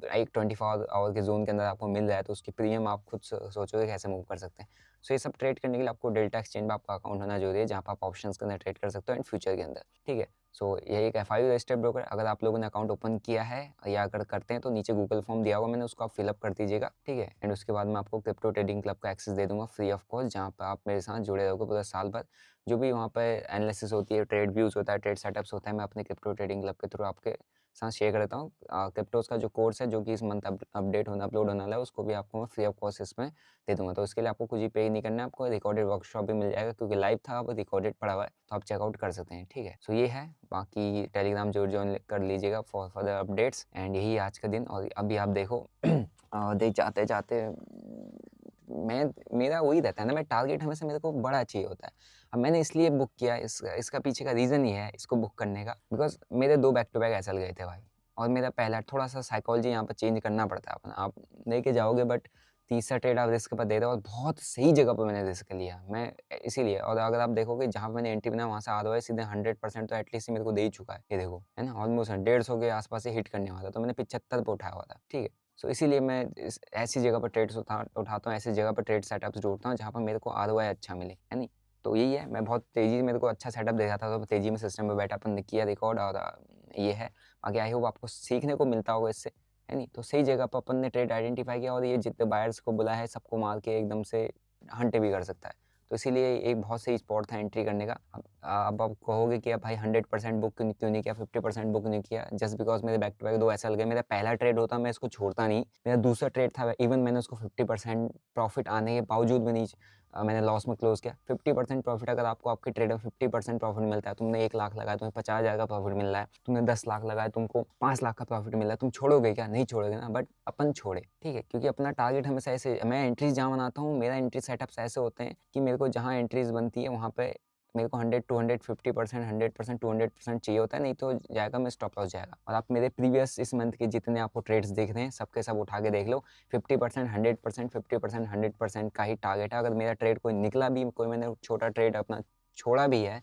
एक 24 आवर के जोन के अंदर आपको मिल रहा है, तो उसकी प्रीमियम आप खुद सोचोगे कैसे मूव कर सकते हैं। सो ये सब ट्रेड करने के लिए आपको डेल्टा एक्सचेंज में आपका अकाउंट होना जरूरी है, जहाँ पर आप ऑप्शंस के अंदर ट्रेड कर सकते हो एंड फ्यूचर के अंदर, ठीक है। सो यही एक FIU रजिस्टर्ड ब्रोकर। अगर आप लोगों ने अकाउंट ओपन किया है या अगर करते हैं तो नीचे गूगल फॉर्म दिया हुआ मैंने, उसको आप फिलअप कर दीजिएगा, ठीक है। एंड उसके बाद मैं आपको क्रिप्टो ट्रेडिंग क्लब का एक्सेस दे दूंगा फ्री ऑफ कॉस्ट, जहाँ पर आप मेरे साथ जुड़े रहोगे पूरा साल भर। जो भी वहाँ पर एनालिसिस होती है, ट्रेड व्यूज़ होता है, ट्रेड सेटअप्स होता है, मैं अपने क्रिप्टो ट्रेडिंग क्लब के थ्रू आपके साथ शेयर करता हूँ। क्रिप्टोज का जो कोर्स है जो कि इस मंथ अपडेट होना अपलोड होने वाला है, उसको भी आपको मैं फ्री ऑफ कॉस्ट इसमें दे दूँगा। तो इसके लिए आपको कुछ भी पे नहीं करना है, आपको रिकॉर्डेड वर्कशॉप भी मिल जाएगा, क्योंकि लाइव था, अब रिकॉर्डेड पड़ा हुआ है, तो आप चेकआउट कर सकते हैं, ठीक है। सो ये है, बाकी टेलीग्राम जरूर ज्वाइन कर लीजिएगा फॉर फर्दर अपडेट्स। एंड यही आज का दिन। और अभी आप देखो देख जाते जाते मैं मेरा वही रहता है ना, मैं टारगेट हमेशा मेरे को बड़ा चाहिए होता है। अब मैंने इसलिए बुक किया, इसका पीछे का रीज़न ये है इसको बुक करने का, बिकॉज़ मेरे 2 बैक टू बैक एसएल गए थे भाई। और मेरा पहला थोड़ा-सा साइकोलॉजी यहाँ पर चेंज करना पड़ता है अपना, आप लेके जाओगे, बट तीसरा ट्रेड आप रिस्क पर दे रहे हो, और बहुत सही जगह पर मैंने रिस्क लिया मैं इसीलिए। और अगर आप देखोगे जहाँ पे मैंने एंट्री बनाया वहाँ से आरओआई सीधे 100% तो एटलीस्ट मेरे को दे ही चुका है, ये देखो, है ना? ऑलमोस्ट 150 के आस-पास ही हिट करने वाला, तो मैंने 75 पे उठाया हुआ था, ठीक है। सो इसीलिए मैं ऐसी जगह पर ट्रेड्स उठाता हूँ, ऐसी जगह पर ट्रेड सेटअप्स जोड़ता हूँ जहाँ पर मेरे को आरओआई अच्छा मिले, है नहीं? तो यही है, मैं बहुत तेज़ी मेरे को अच्छा सेटअप दे रहा था, तो तेज़ी में सिस्टम पे बैठा, अपन ने किया रिकॉर्ड, और ये है। बाकी आई होप आपको सीखने को मिलता होगा इससे, है नहीं? तो सही जगह पर अपन ने ट्रेड आइडेंटिफाई किया, और ये जितने बायर्स को बुलाया है सबको मार के एकदम से हंट भी कर सकता है। तो इसीलिए एक बहुत सही स्पॉट था एंट्री करने का। अब आप कहोगे कि अब भाई 100% बुक क्यों नहीं किया, 50% बुक नहीं किया? जस्ट बिकॉज़ मेरे बैक टू बैक 2 एसएल गए। मेरा पहला ट्रेड होता मैं इसको छोड़ता नहीं। मेरा दूसरा ट्रेड था, इवन मैंने उसको 50% प्रॉफिट आने के बावजूद भी नहीं मैंने लॉस में क्लोज़ किया। 50% प्रॉफिट, अगर आपको आपके ट्रेड में 50% प्रॉफिट मिलता है, तुमने 1 लाख लगाया, तुम्हें 50,000 का प्रॉफिट मिल रहा है, तुमने 10 लाख लगाया, तुमको 5 लाख का प्रॉफिट मिल रहा है, तुम छोड़ोगे क्या? नहीं छोड़ोगे ना, बट अपन छोड़े, ठीक है? क्योंकि अपना टारगेट हमेशा ऐसे, मैं एंट्रीज़ जहाँ बनाता हूँ, मेरा एंट्री सेटअप्स ऐसे होते हैं कि मेरे को जहाँ एंट्रीज़ बनती है वहाँ पे मेरे को 100 टू 150%, 100% टू 100% चाहिए होता है, नहीं तो जाएगा, मैं स्टॉप लॉस जाएगा। और आप मेरे प्रीवियस इस मंथ के जितने आपको ट्रेड्स देख रहे हैं, सबके सब उठा के देख लो, 50%, 100%, 50%, 100% का ही टारगेट है। अगर मेरा ट्रेड कोई निकला भी, कोई मैंने छोटा ट्रेड अपना छोड़ा भी है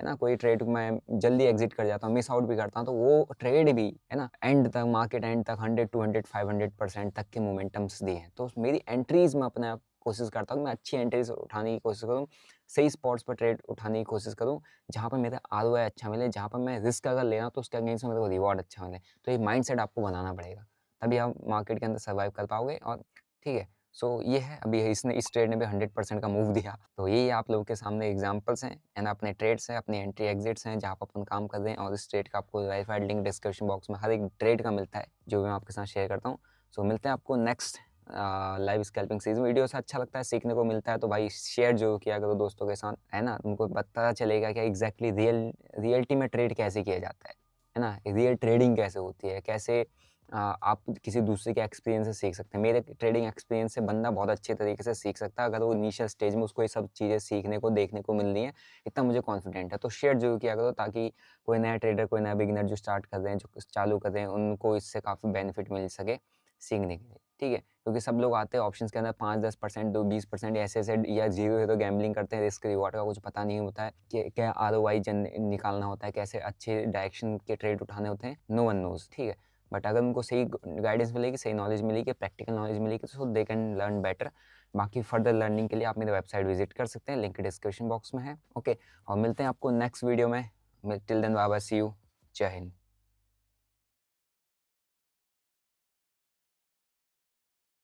ना, कोई ट्रेड मैं जल्दी एग्जिट कर जाता हूँ, मिस आउट भी करता हूँ, तो वो ट्रेड भी, है ना, एंड तक, मार्केट एंड तक 100 टू 100, 500% तक के मोमेंटम्स दिए हैं। तो मेरी एंट्रीज में अपने आप कोशिश करता हूँ, मैं अच्छी एंट्रीज उठाने की कोशिश करूँ, सही स्पॉट्स पर ट्रेड उठाने की कोशिश करूँ, जहाँ पर मेरा आरओआई अच्छा मिले, जहाँ पर मैं रिस्क अगर ले रहा हूँ तो उसके अगेंस्ट में मेरे को रिवॉर्ड अच्छा मिले। तो ये माइंडसेट आपको बनाना पड़ेगा, तभी आप मार्केट के अंदर सर्वाइव कर पाओगे। और ठीक है, सो ये है, अभी इसने इस ट्रेड ने भी 100% का मूव दिया। तो यही आप लोगों के सामने एग्जांपल्स हैं, एंड अपने ट्रेड्स हैं, अपनी एंट्री एग्जिट्स हैं, जहाँ पर अपन काम कर रहे हैं। और इस ट्रेड का आपको वेरीफाइड लिंक डिस्क्रिप्शन बॉक्स में हर एक ट्रेड का मिलता है, जो मैं आपके साथ शेयर करता हूँ। सो मिलते हैं आपको next live scalping series. Video से अच्छा लगता है, सीखने को मिलता है, तो भाई शेयर जरूर किया करो दोस्तों के साथ, है ना? उनको पता चलेगा कि एग्जैक्टली रियलिटी में ट्रेड कैसे किया जाता है ना? रियल ट्रेडिंग कैसे होती है, कैसे आप किसी दूसरे के एक्सपीरियंस से सीख सकते हैं। मेरे ट्रेडिंग एक्सपीरियंस से बंदा बहुत अच्छे तरीके से सीख सकता है, अगर वो इनिशियल स्टेज में उसको ये सब चीज़ें सीखने को, देखने को मिल रही हैं, इतना मुझे कॉन्फिडेंट है। तो शेयर जरूर किया करो, ताकि कोई नया ट्रेडर, कोई नया बिगिनर जो स्टार्ट कर रहे हैं, जो चालू कर रहे हैं, उनको इससे काफ़ी बेनिफिट मिल सके सीखने के लिए, ठीक है? क्योंकि सब लोग आते हैं ऑप्शंस के अंदर 5-10%, 20% ऐसे या जीरो है तो गैम्बलिंग करते हैं, रिस्क रिवॉर्ड का कुछ पता नहीं होता है कि क्या आरओआई निकालना होता है, कैसे अच्छे डायरेक्शन के ट्रेड उठाने होते हैं, नो वन नोज, ठीक है। बट अगर उनको सही गाइडेंस मिलेगी, सही नॉलेज मिलेगी, प्रैक्टिकल नॉलेज मिलेगी, तो दे कैन लर्न बेटर। बाकी फर्दर लर्निंग के लिए आप मेरे वेबसाइट विजिट कर सकते हैं, लिंक डिस्क्रिप्शन बॉक्स में है, ओके। और मिलते हैं आपको नेक्स्ट वीडियो में। Till then bye bye, see you, जय हिंद।